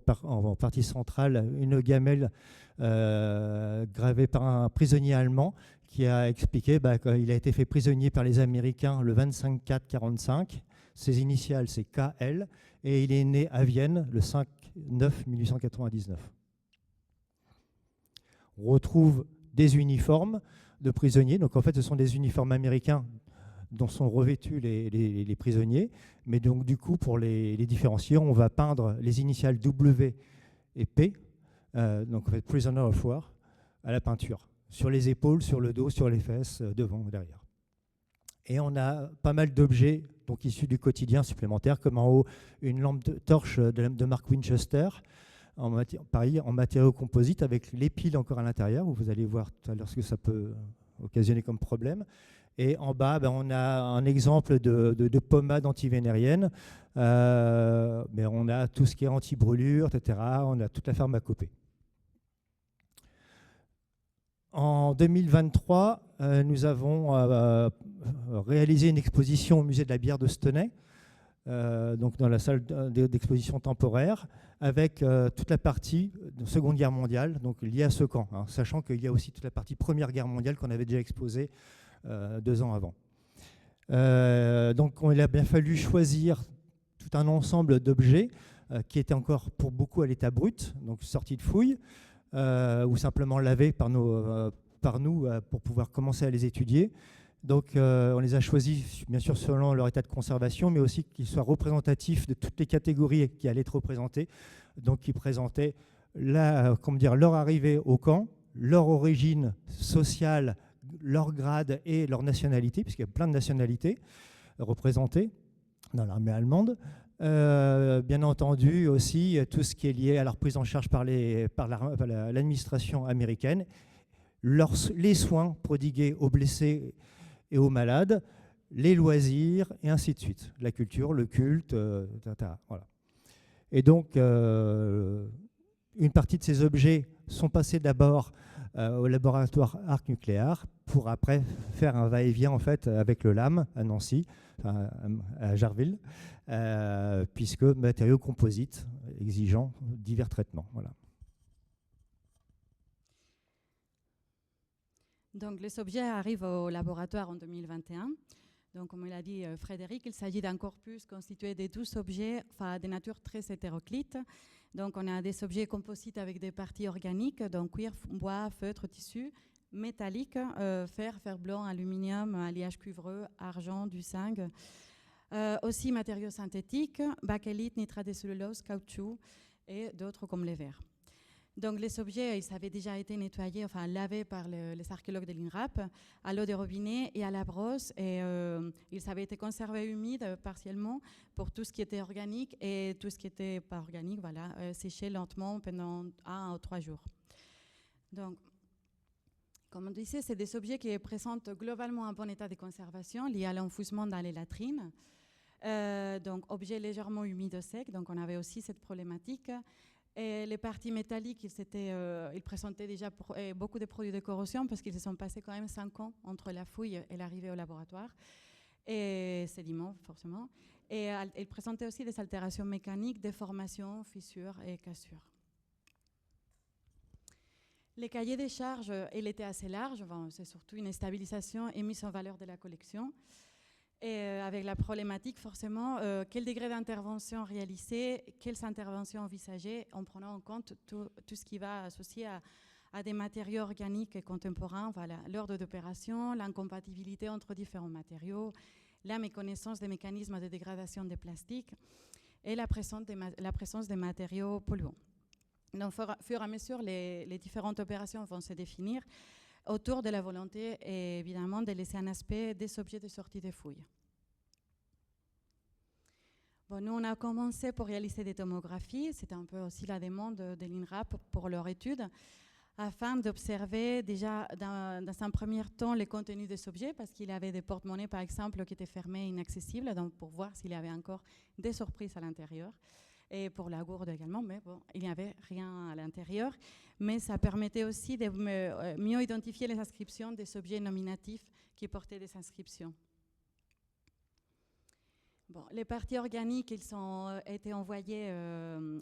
partie centrale une gamelle gravée par un prisonnier allemand qui a expliqué qu'il a été fait prisonnier par les Américains le 25/4/45. Ses initiales, c'est KL, et il est né à Vienne le 5/9/1899. On retrouve des uniformes de prisonniers. Donc en fait, ce sont des uniformes américains dont sont revêtus les prisonniers. Mais donc du coup, pour les différencier, on va peindre les initiales W et P, donc en fait, Prisoner of War, à la peinture, sur les épaules, sur le dos, sur les fesses, devant et derrière. Et on a pas mal d'objets donc issus du quotidien supplémentaires, comme en haut une lampe torche de marque Winchester, pareil, en matériaux composites, avec les piles encore à l'intérieur, où vous allez voir tout à l'heure ce que ça peut occasionner comme problème. Et en bas, on a un exemple de pommade antivénérienne, mais on a tout ce qui est anti-brûlure, etc. On a toute la pharmacopée. En 2023, nous avons réalisé une exposition au musée de la bière de Stenay, donc dans la salle d'exposition temporaire, avec toute la partie de Seconde Guerre mondiale, donc liée à ce camp, sachant qu'il y a aussi toute la partie Première Guerre mondiale qu'on avait déjà exposée 2 ans avant. Donc il a bien fallu choisir tout un ensemble d'objets qui étaient encore pour beaucoup à l'état brut, donc sortis de fouilles, ou simplement lavés par nous pour pouvoir commencer à les étudier. Donc on les a choisis bien sûr selon leur état de conservation, mais aussi qu'ils soient représentatifs de toutes les catégories qui allaient être représentées, donc qui présentaient leur arrivée au camp, leur origine sociale, leur grade et leur nationalité, puisqu'il y a plein de nationalités représentées dans l'armée allemande. Bien entendu aussi tout ce qui est lié à leur prise en charge par l'administration américaine, les soins prodigués aux blessés et aux malades, les loisirs, et ainsi de suite. La culture, le culte, etc. Voilà. Et donc, une partie de ces objets sont passés d'abord au laboratoire Arc Nucléaire pour après faire un va-et-vient en fait, avec le LAM à Nancy, à Jarville, puisque matériaux composites exigeant divers traitements. Voilà. Donc, les objets arrivent au laboratoire en 2021. Donc, comme il a dit Frédéric, il s'agit d'un corpus constitué de 12 objets de nature très hétéroclite. Donc, on a des objets composites avec des parties organiques, donc cuir, bois, feutre, tissu, métallique, fer blanc, aluminium, alliage cuivreux, argent, du zinc. Aussi matériaux synthétiques, bakélite, nitrate de cellulose, caoutchouc et d'autres comme les verres. Donc les objets, ils avaient déjà été nettoyés, lavés par les archéologues de l'INRAP à l'eau de robinet et à la brosse. Et ils avaient été conservés humides partiellement pour tout ce qui était organique et tout ce qui n'était pas organique, séché lentement pendant 1 ou 3 jours. Donc, comme on disait, c'est des objets qui présentent globalement un bon état de conservation lié à l'enfouissement dans les latrines. Donc, objets légèrement humides au sec, donc on avait aussi cette problématique. Et les parties métalliques, ils présentaient déjà beaucoup de produits de corrosion parce qu'ils se sont passés quand même 5 ans entre la fouille et l'arrivée au laboratoire. Et sédiments, forcément. Et ils présentaient aussi des altérations mécaniques, déformations, fissures et cassures. Les cahiers des charges, il était assez large. Bon, c'est surtout une stabilisation et mise en valeur de la collection. Et avec la problématique, forcément, quel degré d'intervention réaliser, quelles interventions envisager, en prenant en compte tout ce qui va associer à des matériaux organiques et contemporains, voilà, l'ordre d'opération, l'incompatibilité entre différents matériaux, la méconnaissance des mécanismes de dégradation des plastiques et la présence des matériaux polluants. Donc, au fur et à mesure, les différentes opérations vont se définir autour de la volonté, et évidemment, de laisser un aspect des objets de sortie des fouilles. Bon, nous, on a commencé pour réaliser des tomographies. C'était un peu aussi la demande de l'INRAP pour leur étude, afin d'observer déjà dans un premier temps les contenus des objets, parce qu'il y avait des porte-monnaies, par exemple, qui étaient fermés, inaccessibles, donc pour voir s'il y avait encore des surprises à l'intérieur. Et pour la gourde également, mais bon, il n'y avait rien à l'intérieur. Mais ça permettait aussi de mieux identifier les inscriptions des objets nominatifs qui portaient des inscriptions. Bon, les parties organiques, ils ont été envoyés,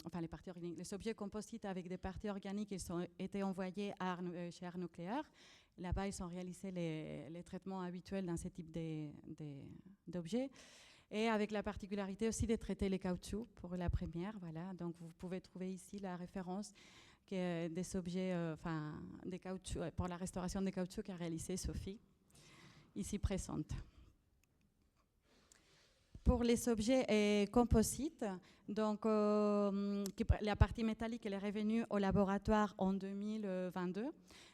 enfin les parties organiques, les objets composites avec des parties organiques, ils ont été envoyés chez Art Nucléaire. Là-bas, ils ont réalisé les traitements habituels dans ce type d'objets. Et avec la particularité aussi de traiter les caoutchoucs pour la première. Voilà. Donc vous pouvez trouver ici la référence des objets, des caoutchoucs, pour la restauration des caoutchoucs qu'a réalisé Sophie, ici présente. Pour les objets composites, donc, la partie métallique elle est revenue au laboratoire en 2022.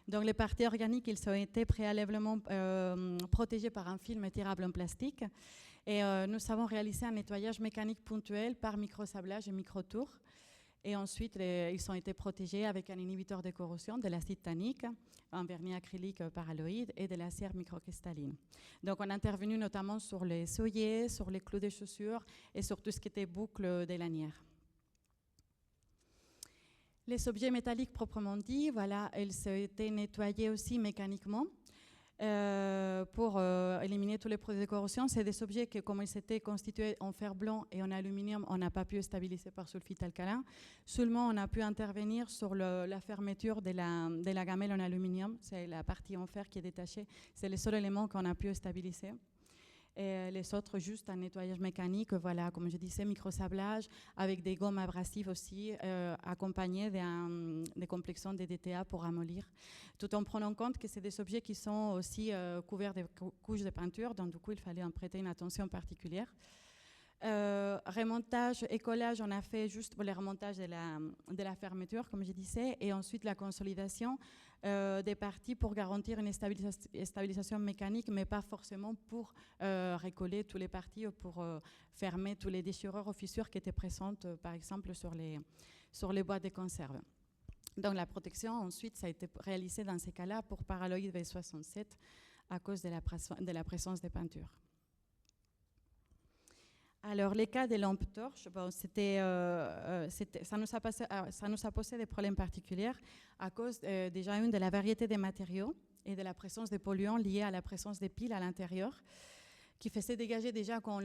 Donc les parties organiques, ils ont été préalablement protégées par un film tirable en plastique. Et nous avons réalisé un nettoyage mécanique ponctuel par microsablage et microtour. Et ensuite, ils ont été protégés avec un inhibiteur de corrosion, de l'acide tannique, un vernis acrylique paralloïde et de la cire microcristalline. Donc, on a intervenu notamment sur les œillets, sur les clous des chaussures et sur tout ce qui était boucle des lanières. Les objets métalliques proprement dit, voilà, ils ont été nettoyés aussi mécaniquement. Pour éliminer tous les produits de corrosion. C'est des objets que, comme ils étaient constitués en fer blanc et en aluminium, on n'a pas pu stabiliser par sulfite alcalin. Seulement, on a pu intervenir sur la fermeture de la gamelle en aluminium. C'est la partie en fer qui est détachée. C'est le seul élément qu'on a pu stabiliser. Et les autres, juste un nettoyage mécanique, voilà, comme je disais, microsablage, avec des gommes abrasives aussi, accompagnées des complexons de DTA pour ramollir, tout en prenant en compte que c'est des objets qui sont aussi couverts de couches de peinture, donc du coup, il fallait en prêter une attention particulière. Remontage et collage, on a fait juste pour le remontage de la fermeture, comme je disais, et ensuite la consolidation des parties pour garantir une stabilisation mécanique, mais pas forcément pour recoller toutes les parties ou pour fermer tous les déchirures ou fissures qui étaient présentes, par exemple, sur les boîtes de conserve. Donc la protection, ensuite, ça a été réalisé dans ces cas-là pour paralloïde V67 à cause de la présence des peintures. Alors, les cas des lampes torches, bon, ça nous a posé des problèmes particuliers à cause déjà de la variété des matériaux et de la présence des polluants liés à la présence des piles à l'intérieur, qui faisait dégager déjà quand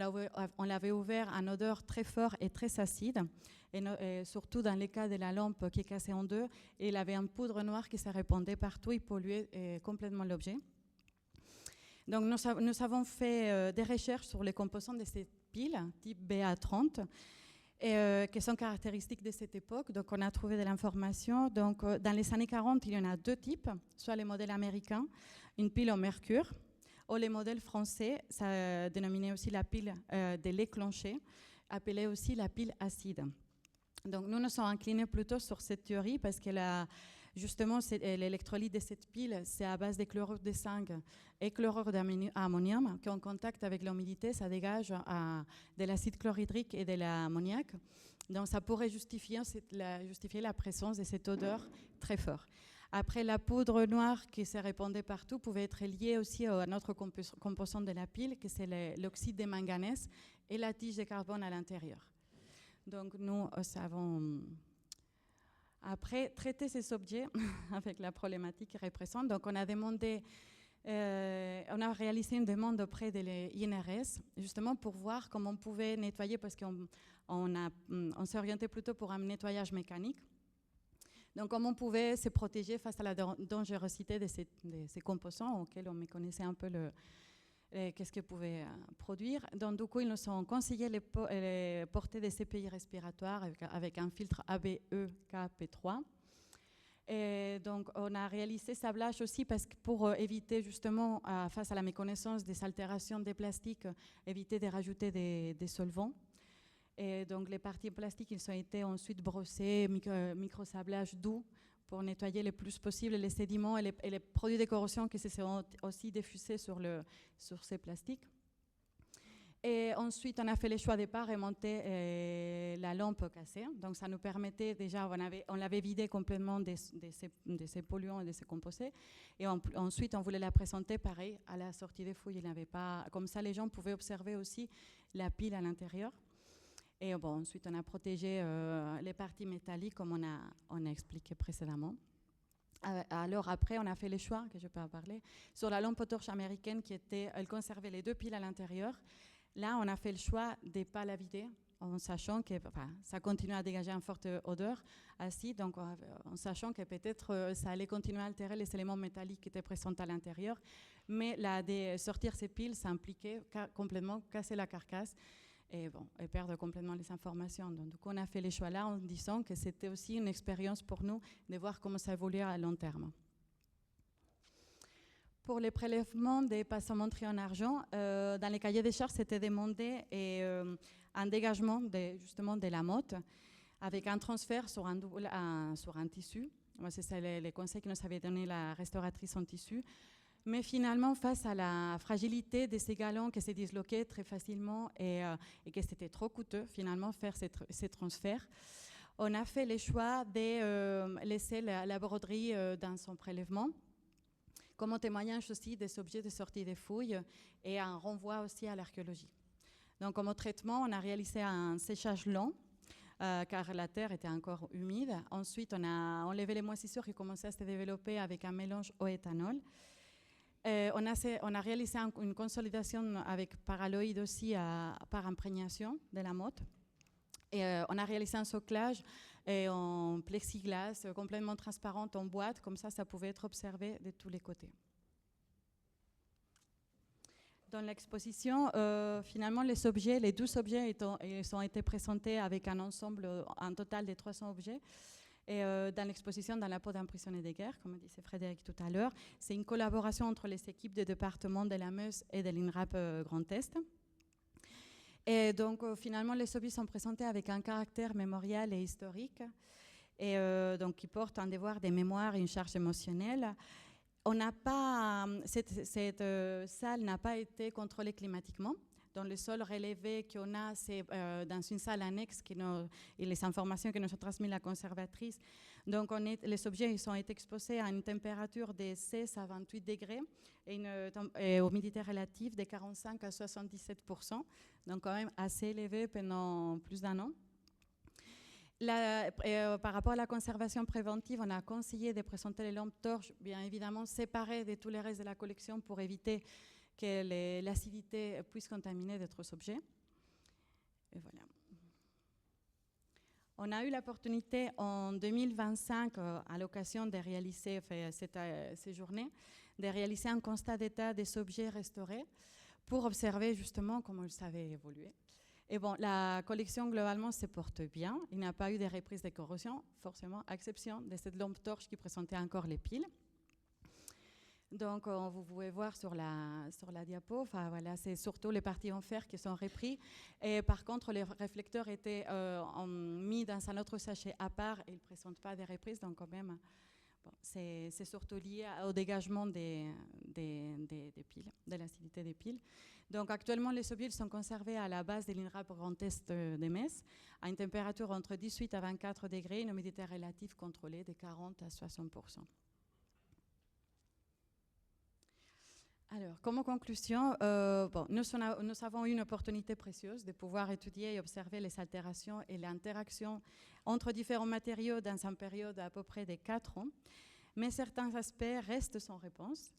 on l'avait ouvert une odeur très forte et très acide, et surtout dans les cas de la lampe qui est cassée en deux, et il avait une poudre noire qui se répandait partout et polluait complètement l'objet. Donc nous avons fait des recherches sur les composants de ces piles, type BA30, qui sont caractéristiques de cette époque. Donc on a trouvé de l'information. Donc dans les années 40, il y en a deux types, soit les modèles américains, une pile au mercure, ou les modèles français, ça dénominait aussi la pile de l'éclenché, appelée aussi la pile acide. Donc nous nous sommes inclinés plutôt sur cette théorie parce que justement, l'électrolyte de cette pile, c'est à base de chlorure de zinc et chlorure d'ammonium, qui en contact avec l'humidité, ça dégage de l'acide chlorhydrique et de l'ammoniac. Donc ça pourrait justifier la présence de cette odeur très forte. Après, la poudre noire qui se répandait partout pouvait être liée aussi à notre composant de la pile, que c'est l'oxyde de manganèse et la tige de carbone à l'intérieur. Donc nous avons après traité ces objets avec la problématique qu'ils représentent. Donc on a réalisé une demande auprès de l'INRS justement pour voir comment on pouvait nettoyer, parce qu'on s'est orienté plutôt pour un nettoyage mécanique. Donc, comment on pouvait se protéger face à la dangerosité de ces composants auxquels on méconnaissait un peu qu'est-ce qu'ils pouvaient produire. Donc, du coup, ils nous ont conseillé les porter des CPI respiratoires avec un filtre ABE-KP3. Et donc, on a réalisé ce sablage aussi parce que pour éviter justement, face à la méconnaissance des altérations des plastiques, éviter de rajouter des solvants. Et donc, les parties plastiques, ils ont été ensuite brossées, micro-sablage doux pour nettoyer le plus possible les sédiments et les produits de corrosion qui se sont aussi diffusés sur ces plastiques. Et ensuite, on a fait le choix de ne pas remonter la lampe cassée. Donc, ça nous permettait déjà, on l'avait vidé complètement de ces polluants et de ces composés. Et ensuite, on voulait la présenter pareil à la sortie des fouilles. Il n'avait pas, comme ça, les gens pouvaient observer aussi la pile à l'intérieur. Et bon, ensuite, on a protégé les parties métalliques, comme on a expliqué précédemment. Alors après, on a fait le choix, que je peux en parler, sur la lampe torche américaine elle conservait les deux piles à l'intérieur. Là, on a fait le choix de ne pas la vider, en sachant que ça continuait à dégager une forte odeur acide, donc en sachant que peut-être ça allait continuer à altérer les éléments métalliques qui étaient présents à l'intérieur. Mais de sortir ces piles, ça impliquait complètement casser la carcasse et perdre complètement les informations. Donc, du coup, on a fait les choix là en disant que c'était aussi une expérience pour nous de voir comment ça évoluait à long terme. Pour les prélèvements des passementeries en argent, dans les cahiers des charges, c'était demandé un dégagement justement de la motte avec un transfert sur un tissu. C'est les conseils que nous avait donné la restauratrice en tissu. Mais finalement, face à la fragilité de ces galons qui se disloquaient très facilement et que c'était trop coûteux finalement faire ces transferts, on a fait le choix de laisser la broderie dans son prélèvement, comme témoignage aussi des objets de sortie des fouilles et un renvoi aussi à l'archéologie. Donc, comme traitement, on a réalisé un séchage lent, car la terre était encore humide. Ensuite, on a enlevé les moisissures qui commençaient à se développer avec un mélange eau-éthanol. On a réalisé une consolidation avec paralloïde aussi par imprégnation de la motte. Et on a réalisé un soclage en plexiglas complètement transparent en boîte, comme ça pouvait être observé de tous les côtés. Dans l'exposition, finalement, les 12 objets ont été présentés avec un total de 300 objets. Et dans l'exposition dans la peau d'un prisonnier de guerre, comme disait Frédéric tout à l'heure, c'est une collaboration entre les équipes des départements de la Meuse et de l'INRAP Grand Est. Et donc, finalement, les objets sont présentés avec un caractère mémorial et historique, et donc qui portent un devoir de mémoire et une charge émotionnelle. Cette salle n'a pas été contrôlée climatiquement. Dans le sol relevé qu'on a, c'est dans une salle annexe et les informations que nous a transmises la conservatrice. Donc, les objets ont été exposés à une température de 16 à 28 degrés et une humidité relative de 45 à 77%. Donc, quand même assez élevé pendant plus d'un an. Par rapport à la conservation préventive, on a conseillé de présenter les lampes torches, bien évidemment, séparées de tous les restes de la collection pour éviter que l'acidité puisse contaminer d'autres objets. Et voilà. On a eu l'opportunité en 2025, à l'occasion de réaliser ces journées, de réaliser un constat d'état des objets restaurés pour observer justement comment ils avaient évolué. Et bon, la collection globalement se porte bien. Il n'y a pas eu de reprise de corrosion, forcément, à exception de cette lampe torche qui présentait encore les piles. Donc, vous pouvez voir sur la diapo, voilà, c'est surtout les parties en fer qui sont repris. Et par contre, les réflecteurs étaient mis dans un autre sachet à part et ils ne présentent pas de reprise. Donc, quand même, bon, c'est surtout lié au dégagement des piles, de l'acidité des piles. Donc, actuellement, les objets sont conservés à la base de l'INRAP Grand Est de Metz, à une température entre 18 à 24 degrés, une humidité relative contrôlée de 40 à 60%. Alors, comme conclusion, nous avons eu une opportunité précieuse de pouvoir étudier et observer les altérations et l'interaction entre différents matériaux dans une période à peu près de 4 ans, mais certains aspects restent sans réponse.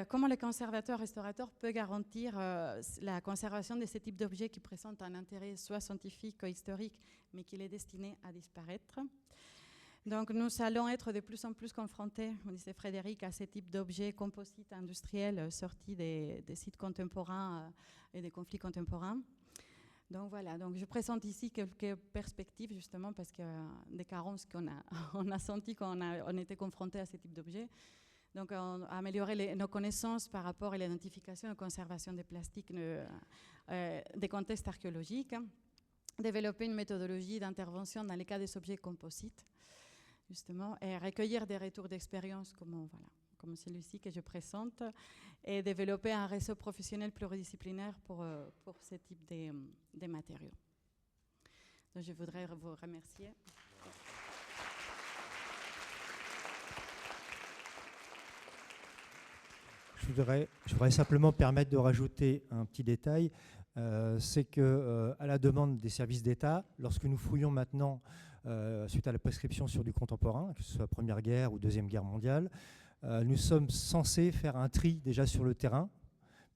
Comment le conservateur-restaurateur peut garantir la conservation de ce type d'objets qui présentent un intérêt soit scientifique ou historique, mais qui est destiné à disparaître? Donc nous allons être de plus en plus confrontés, comme disait Frédéric, à ce type d'objets composites industriels sortis des sites contemporains et des conflits contemporains. Donc voilà, donc je présente ici quelques perspectives justement parce que des carences qu'on a, on a senti qu'on on était confronté à ce type d'objets. Donc améliorer nos connaissances par rapport à l'identification et la conservation des plastiques des contextes archéologiques, développer une méthodologie d'intervention dans les cas des objets composites, justement, et recueillir des retours d'expérience comme celui-ci que je présente, et développer un réseau professionnel pluridisciplinaire pour ce type de matériaux. Donc, je voudrais vous remercier. Je voudrais simplement permettre de rajouter un petit détail. C'est qu'à la demande des services d'État, lorsque nous fouillons maintenant, suite à la prescription sur du contemporain, que ce soit Première Guerre ou Deuxième Guerre mondiale, nous sommes censés faire un tri déjà sur le terrain,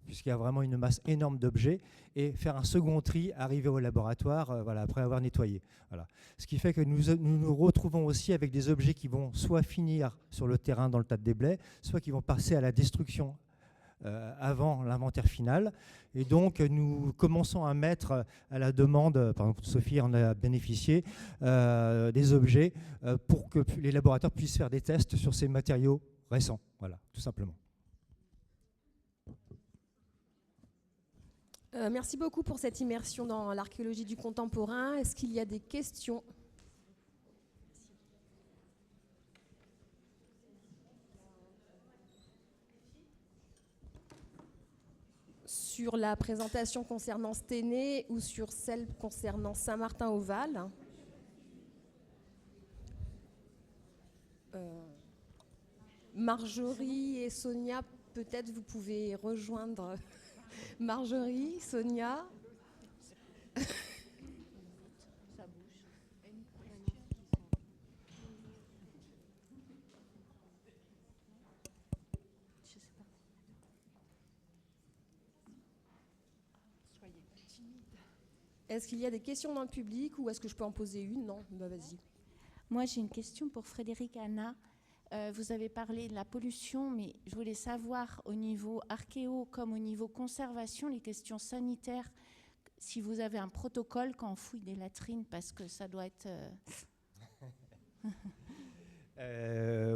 puisqu'il y a vraiment une masse énorme d'objets, et faire un second tri, arriver au laboratoire après avoir nettoyé. Voilà. Ce qui fait que nous retrouvons aussi avec des objets qui vont soit finir sur le terrain dans le tas de déblais, soit qui vont passer à la destruction avant l'inventaire final. Et donc, nous commençons à mettre à la demande, par exemple, Sophie en a bénéficié, des objets pour que les laboratoires puissent faire des tests sur ces matériaux récents. Voilà, tout simplement. Merci beaucoup pour cette immersion dans l'archéologie du contemporain. Est-ce qu'il y a des questions ? Sur la présentation concernant Stenay ou sur celle concernant Saint-Martin-au-Val ? Marjorie et Sonia, peut-être vous pouvez rejoindre Marjorie, Sonia. Est-ce qu'il y a des questions dans le public ou est-ce que je peux en poser une ? Non, bah vas-y. Moi, j'ai une question pour Frédéric Anna. Vous avez parlé de la pollution, mais je voulais savoir au niveau archéo comme au niveau conservation, les questions sanitaires, si vous avez un protocole quand on fouille des latrines, parce que ça doit être...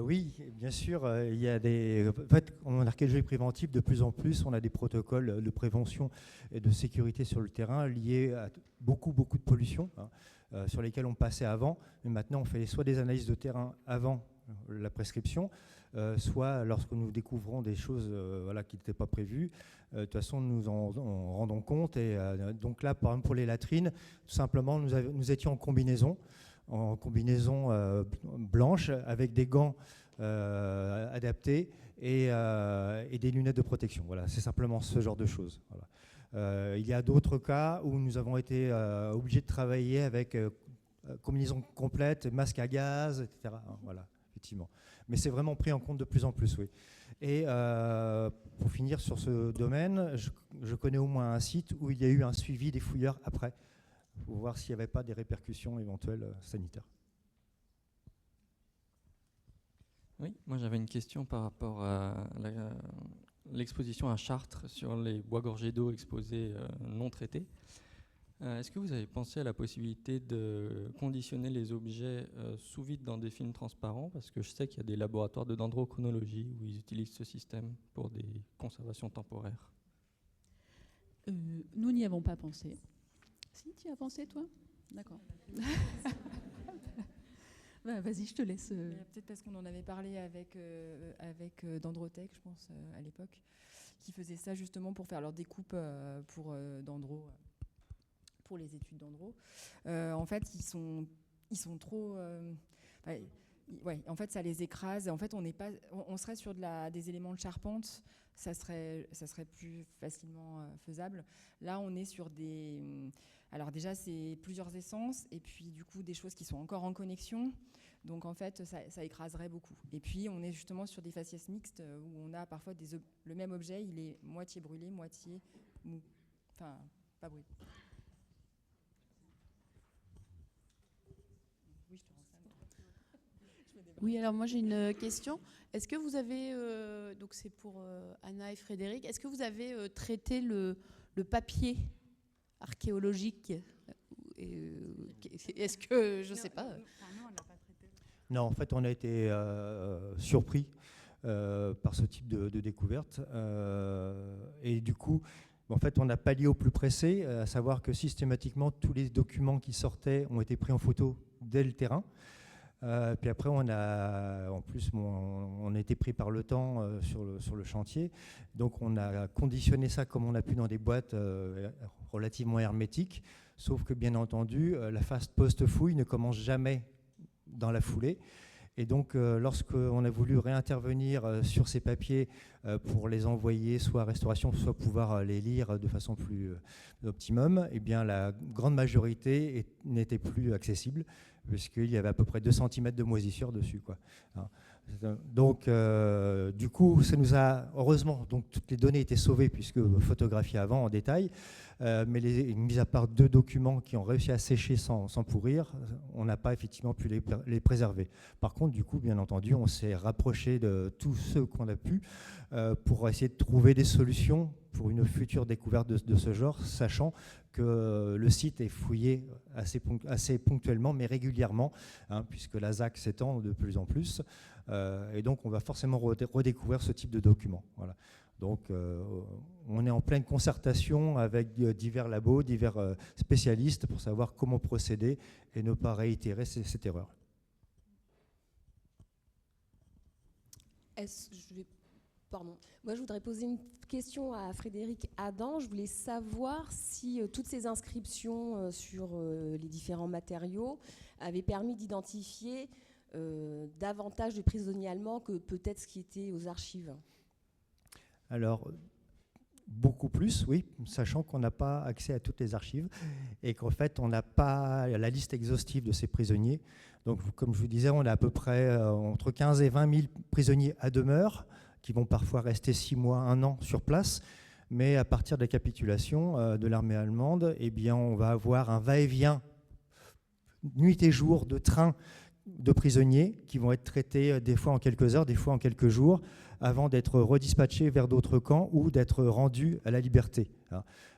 Oui, bien sûr. Il y a des. En fait, en archéologie préventive, de plus en plus, on a des protocoles de prévention et de sécurité sur le terrain liés à beaucoup de pollution, sur lesquelles on passait avant. Mais maintenant, on fait soit des analyses de terrain avant la prescription, soit lorsque nous découvrons des choses qui n'étaient pas prévues. De toute façon, nous en rendons compte. Et donc là, par exemple, pour les latrines, tout simplement, nous étions en combinaison blanche avec des gants adaptés et des lunettes de protection. Voilà, c'est simplement ce genre de choses. Voilà. Il y a d'autres cas où nous avons été obligés de travailler avec combinaison complète, masque à gaz, etc. Voilà, effectivement. Mais c'est vraiment pris en compte de plus en plus, oui. Et pour finir sur ce domaine, je connais au moins un site où il y a eu un suivi des fouilleurs après, pour voir s'il n'y avait pas des répercussions éventuelles sanitaires. Oui, moi j'avais une question par rapport à l'exposition à Chartres sur les bois gorgés d'eau exposés non traités. Est-ce que vous avez pensé à la possibilité de conditionner les objets sous vide dans des films transparents? Parce que je sais qu'il y a des laboratoires de dendrochronologie où ils utilisent ce système pour des conservations temporaires. Nous n'y avons pas pensé. Si, tu y as pensé, toi? D'accord. Bah, vas-y, je te laisse. Peut-être parce qu'on en avait parlé avec Dendrotech, je pense, à l'époque, qui faisait ça justement pour faire leur découpe pour Dendro, pour les études Dendro. En fait, ils sont trop... ouais, en fait, ça les écrase. En fait, on serait sur des éléments de charpente, ça serait plus facilement faisable. Là, on est sur des... Alors déjà, c'est plusieurs essences, et puis du coup, des choses qui sont encore en connexion. Donc en fait, ça écraserait beaucoup. Et puis, on est justement sur des faciès mixtes, où on a parfois le même objet, il est moitié brûlé, moitié mou. Enfin, pas brûlé. Oui, je te renseigne. Oui, alors moi j'ai une question. Est-ce que vous avez, donc c'est pour Anna et Frédéric, est-ce que vous avez traité le papier archéologique Est-ce que, je ne sais pas. Non, en fait, on a été surpris par ce type de découverte. Et du coup, en fait, on n'a pas lié au plus pressé, à savoir que systématiquement, tous les documents qui sortaient ont été pris en photo dès le terrain. Puis après, on a été pris par le temps sur le chantier. Donc, on a conditionné ça comme on a pu dans des boîtes relativement hermétiques. Sauf que, bien entendu, la phase post-fouille ne commence jamais dans la foulée. Et donc, lorsqu'on a voulu réintervenir sur ces papiers pour les envoyer soit à restauration, soit pouvoir les lire de façon plus optimum, eh bien, la grande majorité n'était plus accessible, puisqu'il y avait à peu près 2 cm de moisissure dessus, quoi. Donc, du coup, ça nous a, heureusement, donc, toutes les données étaient sauvées, puisque photographiées avant en détail, mais mis à part 2 documents qui ont réussi à sécher sans pourrir, on n'a pas effectivement pu les préserver. Par contre, du coup, bien entendu, on s'est rapproché de tous ceux qu'on a pu pour essayer de trouver des solutions pour une future découverte de ce genre, sachant que le site est fouillé assez ponctuellement, mais régulièrement, puisque la ZAC s'étend de plus en plus. Et donc, on va forcément redécouvrir ce type de documents. Voilà. Donc, on est en pleine concertation avec divers labos, divers spécialistes pour savoir comment procéder et ne pas réitérer cette erreur. Moi, je voudrais poser une question à Frédéric Adam. Je voulais savoir si toutes ces inscriptions sur les différents matériaux avaient permis d'identifier davantage de prisonniers allemands que peut-être ce qui était aux archives. Alors, beaucoup plus, oui, sachant qu'on n'a pas accès à toutes les archives et qu'en fait, on n'a pas la liste exhaustive de ces prisonniers. Donc, comme je vous disais, on a à peu près entre 15 et 20 000 prisonniers à demeure qui vont parfois rester 6 mois, 1 an sur place. Mais à partir de la capitulation de l'armée allemande, eh bien, on va avoir un va-et-vient nuit et jour de trains de prisonniers qui vont être traités des fois en quelques heures, des fois en quelques jours, avant d'être redispatchés vers d'autres camps ou d'être rendus à la liberté.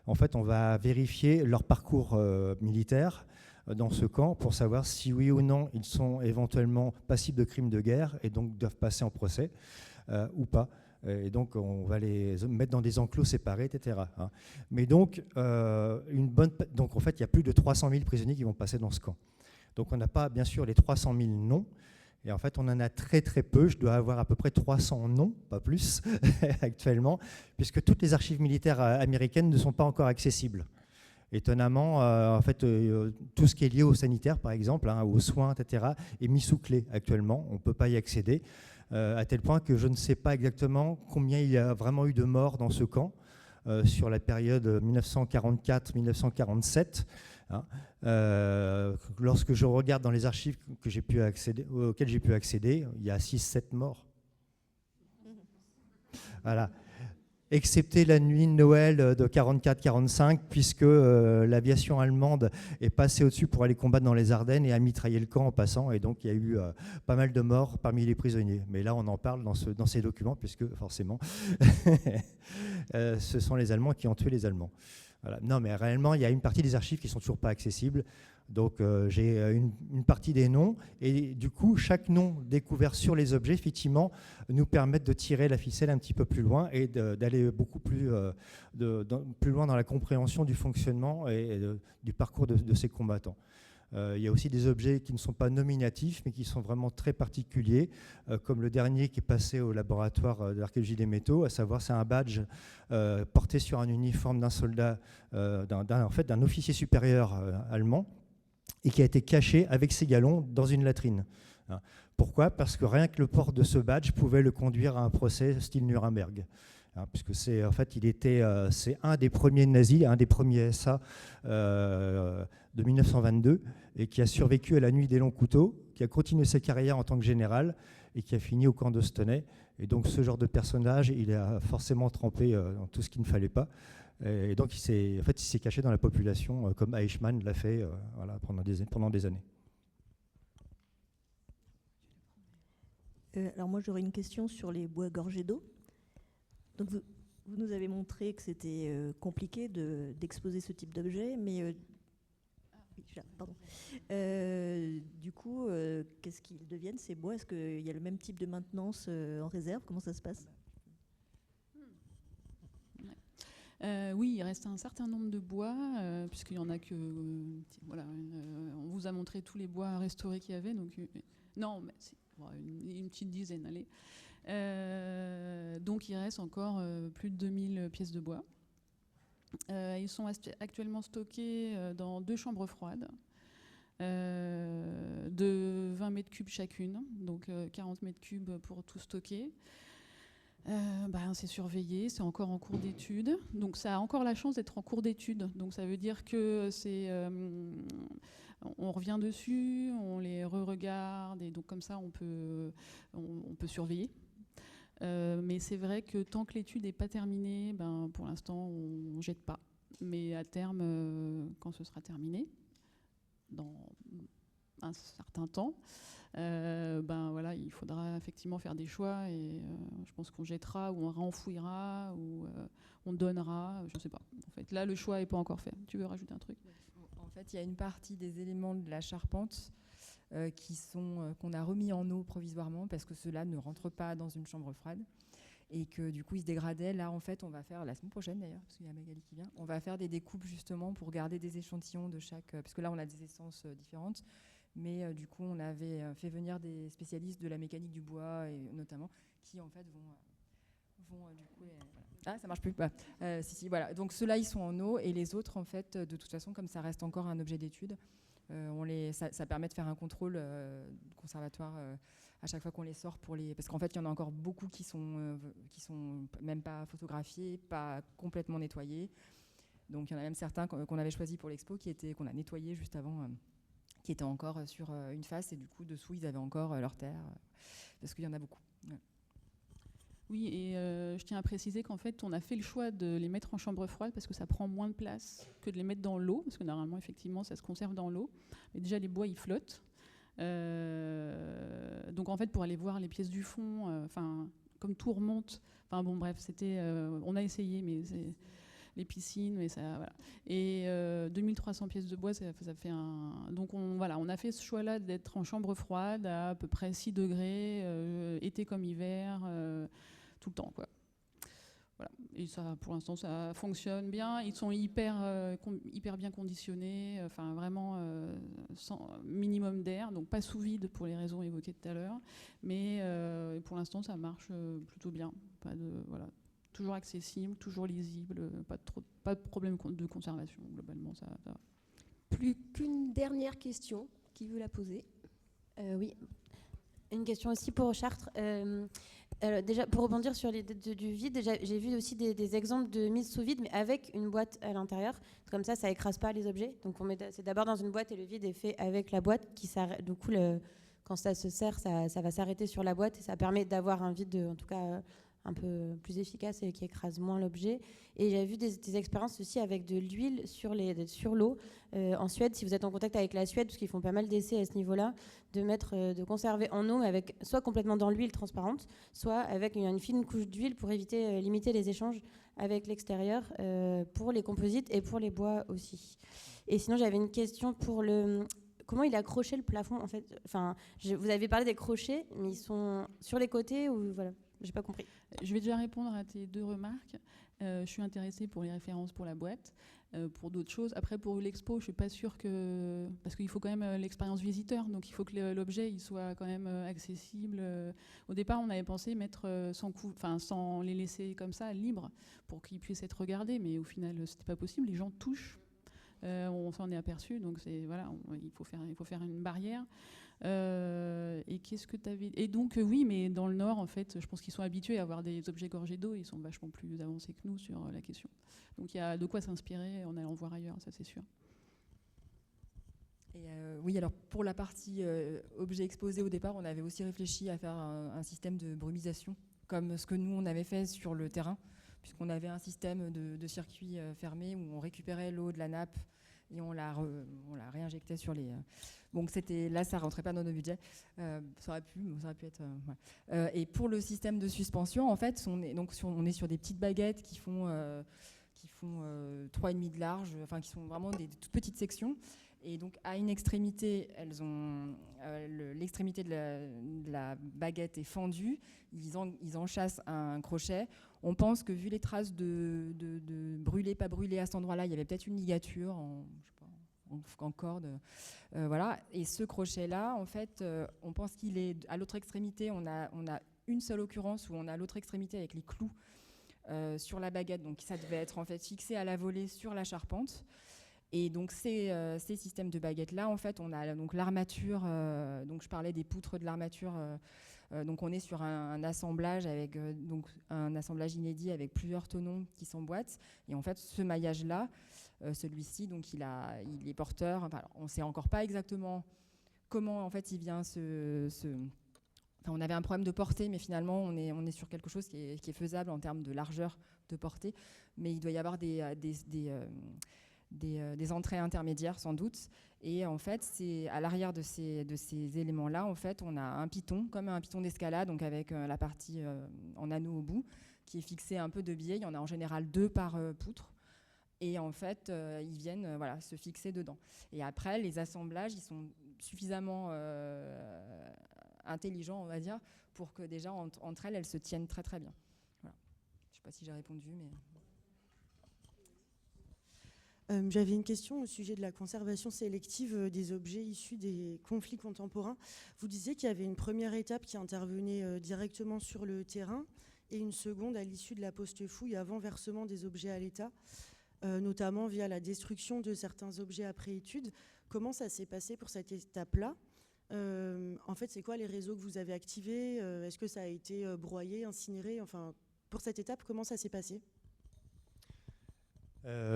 En fait, on va vérifier leur parcours militaire dans ce camp pour savoir si oui ou non ils sont éventuellement passibles de crimes de guerre et donc doivent passer en procès ou pas. Et donc, on va les mettre dans des enclos séparés, etc. Mais donc, donc, en fait, il y a plus de 300 000 prisonniers qui vont passer dans ce camp. Donc, on n'a pas, bien sûr, les 300 000 noms. Et en fait, on en a très, très peu. Je dois avoir à peu près 300 noms, pas plus, actuellement, puisque toutes les archives militaires américaines ne sont pas encore accessibles. Étonnamment, en fait, tout ce qui est lié au sanitaire, par exemple, aux soins, etc., est mis sous clé actuellement. On ne peut pas y accéder, à tel point que je ne sais pas exactement combien il y a vraiment eu de morts dans ce camp sur la période 1944-1947. Lorsque je regarde dans les archives auxquelles j'ai pu accéder, il y a 6-7 morts. Voilà. Excepté la nuit de Noël de 44-45, puisque l'aviation allemande est passée au-dessus pour aller combattre dans les Ardennes et a mitraillé le camp en passant. Et donc, il y a eu pas mal de morts parmi les prisonniers. Mais là, on en parle dans ces documents, puisque forcément, ce sont les Allemands qui ont tué les Allemands. Voilà. Non, mais réellement, il y a une partie des archives qui ne sont toujours pas accessibles. Donc, j'ai une partie des noms. Et du coup, chaque nom découvert sur les objets, effectivement, nous permet de tirer la ficelle un petit peu plus loin et d'aller beaucoup plus loin dans la compréhension du fonctionnement et du parcours de ces combattants. Il y a aussi des objets qui ne sont pas nominatifs, mais qui sont vraiment très particuliers, comme le dernier qui est passé au laboratoire de l'archéologie des métaux, à savoir c'est un badge porté sur un uniforme d'un soldat, en fait, d'un officier supérieur allemand, et qui a été caché avec ses galons dans une latrine. Pourquoi ? Parce que rien que le port de ce badge pouvait le conduire à un procès style Nuremberg. Puisque c'est un des premiers nazis, un des premiers SA de 1922, et qui a survécu à la nuit des longs couteaux, qui a continué sa carrière en tant que général et qui a fini au camp d'Austenay. Et donc ce genre de personnage, il a forcément trempé dans tout ce qu'il ne fallait pas. Et donc il s'est caché dans la population, comme Eichmann l'a fait pendant des années. Alors moi j'aurais une question sur les bois gorgés d'eau. Donc vous nous avez montré que c'était compliqué d'exposer ce type d'objet, mais du coup, qu'est-ce qu'ils deviennent ces bois? Est-ce qu'il y a le même type de maintenance en réserve? Comment ça se passe? Oui, il reste un certain nombre de bois, puisqu'il y en a que... voilà, on vous a montré tous les bois restaurés qu'il y avait, donc... non, mais une petite dizaine, allez. Donc il reste encore plus de 2000 pièces de bois. Ils sont actuellement stockés dans 2 chambres froides de 20 mètres cubes chacune, donc 40 mètres cubes pour tout stocker. C'est surveillé, c'est encore en cours d'étude. Donc ça a encore la chance d'être en cours d'étude. Donc ça veut dire que on revient dessus, on les re-regarde, et donc comme ça on peut surveiller. Mais c'est vrai que tant que l'étude n'est pas terminée, pour l'instant on ne jette pas. Mais à terme, quand ce sera terminé, dans un certain temps, voilà, il faudra effectivement faire des choix, et je pense qu'on jettera ou on renfouira ou on donnera, je ne sais pas. En fait, là, le choix n'est pas encore fait. Tu veux rajouter un truc? En fait, il y a une partie des éléments de la charpente qu'on a remis en eau provisoirement parce que ceux-là ne rentrent pas dans une chambre froide et que du coup ils se dégradaient. Là, en fait, on va faire, la semaine prochaine d'ailleurs, parce qu'il y a Magali qui vient, on va faire des découpes justement pour garder des échantillons de chaque... parce que là, on a des essences différentes. Mais du coup, on avait fait venir des spécialistes de la mécanique du bois, et notamment, qui en fait vont du coup... voilà. Ah, ça marche plus. Si, voilà. Donc ceux-là, ils sont en eau, et les autres, en fait, de toute façon, comme ça reste encore un objet d'étude, ça permet de faire un contrôle conservatoire à chaque fois qu'on les sort parce qu'en fait, il y en a encore beaucoup qui sont même pas photographiés, pas complètement nettoyés. Donc il y en a même certains qu'on avait choisis pour l'expo qu'on a nettoyés juste avant. Qui étaient encore sur une face, et du coup dessous ils avaient encore leur terre, parce qu'il y en a beaucoup. Ouais. Oui, et je tiens à préciser qu'en fait on a fait le choix de les mettre en chambre froide parce que ça prend moins de place que de les mettre dans l'eau, parce que normalement effectivement ça se conserve dans l'eau, mais déjà les bois ils flottent. Donc en fait pour aller voir les pièces du fond, comme tout remonte, bon bref, on a essayé, mais les piscines, mais ça, voilà. Et 2300 pièces de bois, ça fait un... Donc on a fait ce choix-là d'être en chambre froide à peu près 6 degrés, été comme hiver, tout le temps, quoi. Voilà. Et ça, pour l'instant, ça fonctionne bien. Ils sont hyper bien conditionnés, vraiment sans minimum d'air, donc pas sous vide pour les raisons évoquées tout à l'heure. Mais pour l'instant, ça marche plutôt bien. Voilà. Toujours accessible, toujours lisible, pas de problème de conservation, globalement, ça va. Plus qu'une dernière question, qui veut la poser? Oui, une question aussi pour Chartres. Déjà, pour rebondir sur l'idée du vide, j'ai vu aussi des exemples de mise sous vide, mais avec une boîte à l'intérieur. Comme ça écrase pas les objets. Donc c'est d'abord dans une boîte, et le vide est fait avec la boîte qui s'arrête. Du coup, quand ça se serre, ça va s'arrêter sur la boîte, et ça permet d'avoir un vide, en tout cas... un peu plus efficace et qui écrase moins l'objet. Et j'avais vu des expériences aussi avec de l'huile sur l'eau. En Suède, si vous êtes en contact avec la Suède, parce qu'ils font pas mal d'essais à ce niveau-là, de conserver en eau, avec soit complètement dans l'huile transparente, soit avec une fine couche d'huile pour limiter les échanges avec l'extérieur, pour les composites et pour les bois aussi. Et sinon, j'avais une question pour comment il est accroché le plafond, en fait. Vous avez parlé des crochets, mais ils sont sur les côtés ou voilà. J'ai pas compris. Je vais déjà répondre à tes 2 remarques. Je suis intéressée pour les références pour la boîte, pour d'autres choses. Après, pour l'expo, je suis pas sûre que... Parce qu'il faut quand même l'expérience visiteur, donc il faut que l'objet il soit quand même accessible. Au départ, on avait pensé mettre sans les laisser comme ça, libres, pour qu'ils puissent être regardés, mais au final, c'était pas possible. Les gens touchent. On s'en est aperçu, donc il faut faire une barrière. Et qu'est-ce que tu avais... Et donc oui, mais dans le Nord, en fait, je pense qu'ils sont habitués à avoir des objets gorgés d'eau. Ils sont vachement plus avancés que nous sur la question. Donc il y a de quoi s'inspirer en allant voir ailleurs, ça c'est sûr. Et oui, alors pour la partie objets exposés au départ, on avait aussi réfléchi à faire un système de brumisation, comme ce que nous on avait fait sur le terrain, puisqu'on avait un système de circuit fermé où on récupérait l'eau de la nappe et on l'a réinjecté sur les... Donc là, ça ne rentrait pas dans nos budgets. Ça aurait pu être... et pour le système de suspension, en fait, on est sur des petites baguettes qui font 3,5 de large, enfin qui sont vraiment des toutes petites sections. Et donc à une extrémité, l'extrémité de la baguette est fendue, ils enchâssent un crochet. On pense que vu les traces de brûlé, pas brûlé à cet endroit-là, il y avait peut-être une ligature en corde. Voilà. Et ce crochet-là, en fait, on pense qu'il est à l'autre extrémité. On a une seule occurrence où on a l'autre extrémité avec les clous sur la baguette. Donc ça devait être en fait fixé à la volée sur la charpente. Et donc ces systèmes de baguettes-là, en fait, on a donc l'armature. Donc je parlais des poutres de l'armature. Donc on est sur un assemblage avec donc un assemblage inédit avec plusieurs tenons qui s'emboîtent. Et en fait, ce maillage-là, celui-ci, donc il est porteur. Enfin, on ne sait encore pas exactement comment en fait il vient Enfin, on avait un problème de portée, mais finalement on est sur quelque chose qui est faisable en termes de largeur de portée. Mais il doit y avoir des entrées intermédiaires sans doute, et en fait c'est à l'arrière de ces éléments-là, en fait on a un piton, comme un piton d'escalade, donc avec la partie en anneau au bout, qui est fixé un peu de biais. Il y en a en général 2 par poutre, et en fait ils viennent se fixer dedans. Et après les assemblages, ils sont suffisamment intelligents, on va dire, pour que déjà entre elles se tiennent très très bien. Voilà. Je ne sais pas si j'ai répondu, mais... J'avais une question au sujet de la conservation sélective des objets issus des conflits contemporains. Vous disiez qu'il y avait une première étape qui intervenait directement sur le terrain et une seconde à l'issue de la post-fouille avant versement des objets à l'État, notamment via la destruction de certains objets après étude. Comment ça s'est passé pour cette étape-là ? En fait, c'est quoi les réseaux que vous avez activés ? Est-ce que ça a été broyé, incinéré ? Enfin, pour cette étape, comment ça s'est passé ?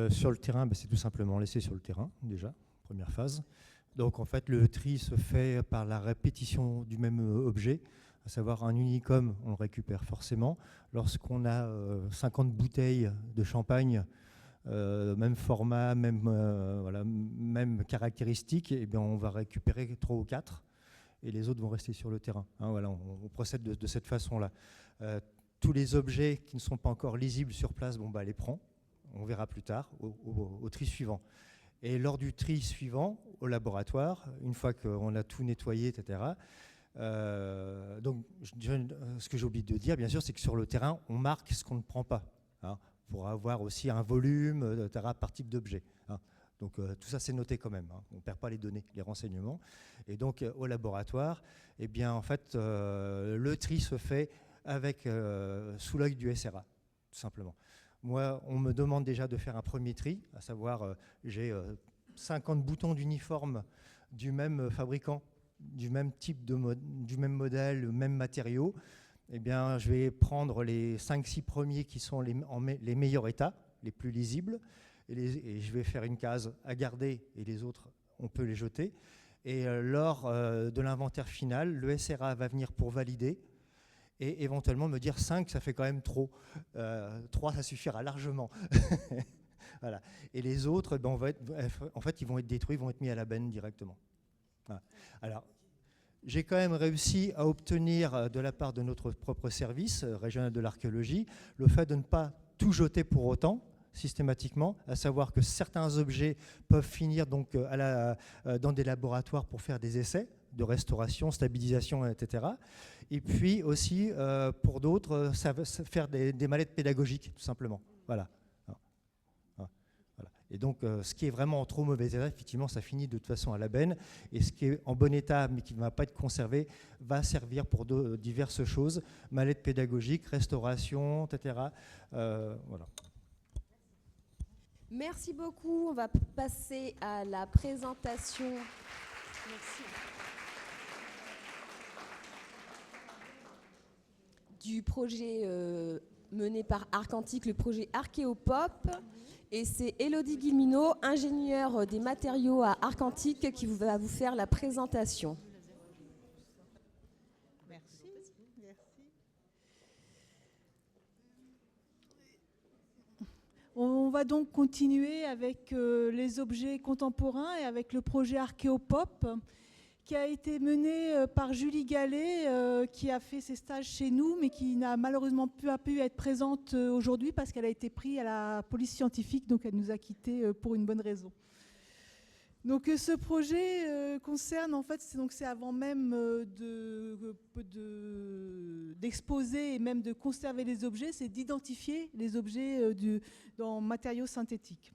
Sur le terrain, c'est tout simplement laissé sur le terrain, déjà, première phase. Donc en fait, le tri se fait par la répétition du même objet, à savoir un unicum, on le récupère forcément. Lorsqu'on a 50 bouteilles de champagne, même format, même caractéristique, eh bien, on va récupérer 3 ou 4, et les autres vont rester sur le terrain. Hein, voilà, on procède de cette façon-là. Tous les objets qui ne sont pas encore lisibles sur place, les prend. On verra plus tard, au tri suivant. Et lors du tri suivant, au laboratoire, une fois qu'on a tout nettoyé, etc., donc, ce que j'ai oublié de dire, bien sûr, c'est que sur le terrain, on marque ce qu'on ne prend pas, hein, pour avoir aussi un volume, etc., par type d'objet. Hein. Donc, tout ça, c'est noté quand même. Hein. On ne perd pas les données, les renseignements. Et donc, au laboratoire, eh bien, en fait, le tri se fait sous l'œil du SRA, tout simplement. Moi, on me demande déjà de faire un premier tri, à savoir, j'ai 50 boutons d'uniforme du même fabricant, du même type du même modèle, le même matériau. Eh bien, je vais prendre les 5-6 premiers qui sont les meilleurs états, les plus lisibles, et je vais faire une case à garder, et les autres, on peut les jeter. Et lors de l'inventaire final, le SRA va venir pour valider, et éventuellement me dire 5, ça fait quand même trop. 3, ça suffira largement. Voilà. Et les autres, en fait, ils vont être détruits, ils vont être mis à la benne directement. Voilà. Alors, j'ai quand même réussi à obtenir de la part de notre propre service régional de l'archéologie le fait de ne pas tout jeter pour autant, systématiquement, à savoir que certains objets peuvent finir donc dans des laboratoires pour faire des essais de restauration, stabilisation, etc. Et puis aussi, pour d'autres, ça va faire des mallettes pédagogiques, tout simplement. Voilà. Voilà. Et donc, ce qui est vraiment en trop mauvais état, effectivement, ça finit de toute façon à la benne. Et ce qui est en bon état, mais qui ne va pas être conservé, va servir pour diverses choses. Mallettes pédagogiques, restauration, etc. Voilà. Merci beaucoup. On va passer à la présentation. Merci. Du projet mené par Arcantique, le projet Archéopop. Et c'est Élodie Guillemino, ingénieure des matériaux à Arcantique, qui va vous faire la présentation. Merci. Merci. on va donc continuer avec les objets contemporains et avec le projet Archéopop qui a été mené par Julie Gallet, qui a fait ses stages chez nous, mais qui n'a malheureusement pas pu être présente aujourd'hui parce qu'elle a été prise à la police scientifique, donc elle nous a quittés pour une bonne raison. Donc ce projet concerne, en fait, c'est avant même d'exposer et même de conserver les objets, c'est d'identifier les objets dans matériaux synthétiques.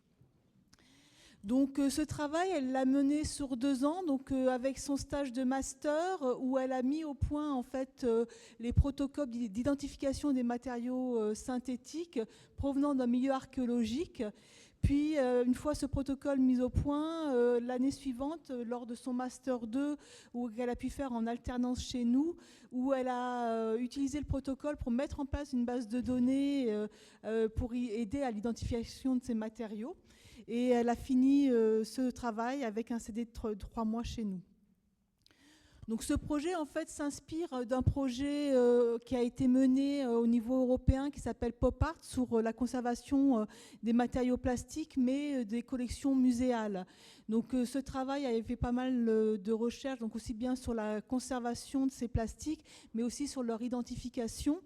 Donc ce travail, elle l'a mené sur 2 ans, donc avec son stage de master où elle a mis au point en fait les protocoles d'identification des matériaux synthétiques provenant d'un milieu archéologique. Puis une fois ce protocole mis au point, l'année suivante, lors de son master 2, où elle a pu faire en alternance chez nous, où elle a utilisé le protocole pour mettre en place une base de données pour y aider à l'identification de ces matériaux. Et elle a fini ce travail avec un CD de 3 mois chez nous. Donc ce projet en fait s'inspire d'un projet qui a été mené au niveau européen qui s'appelle Pop Art sur la conservation des matériaux plastiques mais des collections muséales. Donc ce travail avait fait pas mal de recherches, donc aussi bien sur la conservation de ces plastiques mais aussi sur leur identification.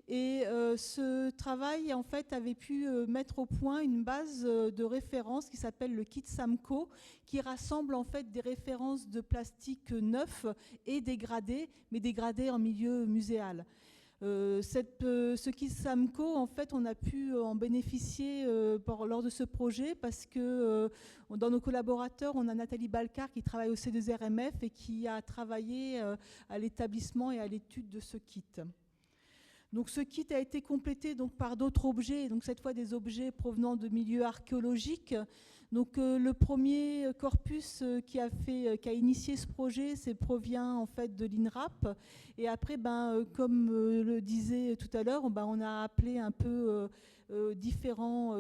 Et ce travail en fait avait pu mettre au point une base de référence qui s'appelle le kit Samco, qui rassemble en fait des références de plastique neufs et dégradés, mais dégradés en milieu muséal. Ce kit Samco, en fait, on a pu en bénéficier lors de ce projet parce que dans nos collaborateurs, on a Nathalie Balcar qui travaille au C2RMF et qui a travaillé à l'établissement et à l'étude de ce kit. Donc ce kit a été complété donc, par d'autres objets, donc cette fois des objets provenant de milieux archéologiques. Donc le premier corpus qui a initié ce projet, provient en fait de l'INRAP. Et après, comme le disait tout à l'heure, on a appelé un peu différents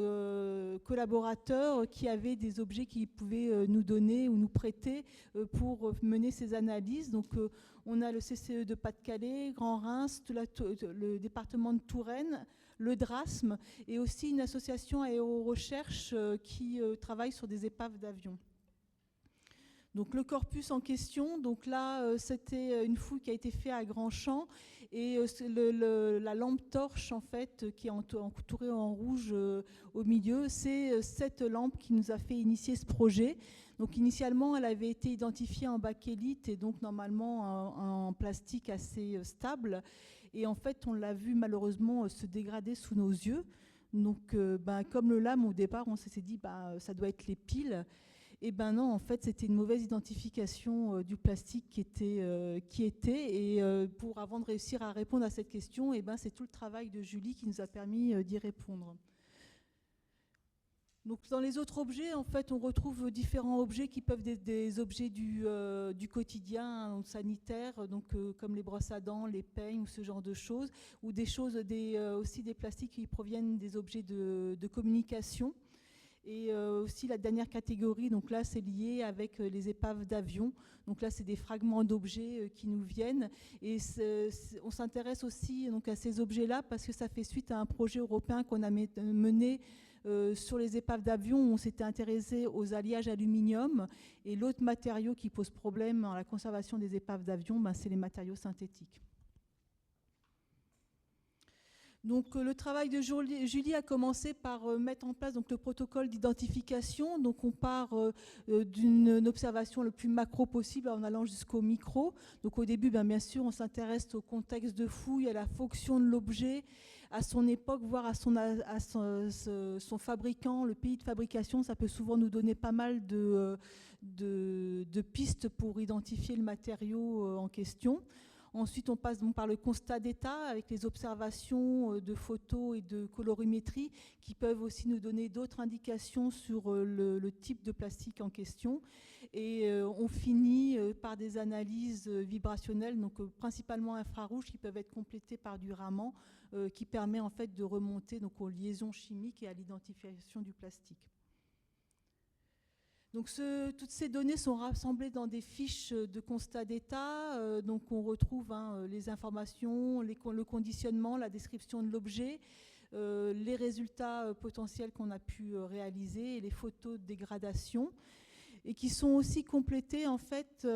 collaborateurs qui avaient des objets qu'ils pouvaient nous donner ou nous prêter pour mener ces analyses. Donc on a le CCE de Pas-de-Calais, Grand Reims, le département de Touraine, le DRASM et aussi une association Aérorecherche qui travaille sur des épaves d'avions. Donc le corpus en question, donc là c'était une fouille qui a été faite à Grandchamp et la lampe torche en fait qui est entourée en rouge au milieu, c'est cette lampe qui nous a fait initier ce projet. Donc initialement elle avait été identifiée en bakélite et donc normalement en plastique assez stable et en fait on l'a vu malheureusement se dégrader sous nos yeux. Donc comme le lame au départ on s'est dit ça doit être les piles. Et non, en fait, c'était une mauvaise identification du plastique qui était. Et avant de réussir à répondre à cette question, c'est tout le travail de Julie qui nous a permis d'y répondre. Donc, dans les autres objets, en fait, on retrouve différents objets qui peuvent être des objets du quotidien, sanitaire, donc comme les brosses à dents, les peignes ou ce genre de choses, ou des choses, aussi des plastiques qui proviennent des objets de communication. Et aussi la dernière catégorie, donc là c'est lié avec les épaves d'avion. Donc là c'est des fragments d'objets qui nous viennent. Et on s'intéresse aussi donc, à ces objets-là parce que ça fait suite à un projet européen qu'on a mené sur les épaves d'avion où on s'était intéressé aux alliages aluminium. Et l'autre matériau qui pose problème dans la conservation des épaves d'avion, c'est les matériaux synthétiques. Donc le travail de Julie a commencé par mettre en place donc, le protocole d'identification. Donc on part d'une observation le plus macro possible en allant jusqu'au micro. Donc au début, bien sûr, on s'intéresse au contexte de fouille, à la fonction de l'objet, à son époque, voire à son fabricant, le pays de fabrication. Ça peut souvent nous donner pas mal de pistes pour identifier le matériau en question. Ensuite, on passe donc par le constat d'état avec les observations de photos et de colorimétrie qui peuvent aussi nous donner d'autres indications sur le type de plastique en question. Et on finit par des analyses vibrationnelles, donc principalement infrarouges, qui peuvent être complétées par du Raman, qui permet en fait de remonter donc, aux liaisons chimiques et à l'identification du plastique. Donc toutes ces données sont rassemblées dans des fiches de constat d'état. Donc on retrouve les informations, le conditionnement, la description de l'objet, les résultats potentiels qu'on a pu réaliser et les photos de dégradation, et qui sont aussi complétés en fait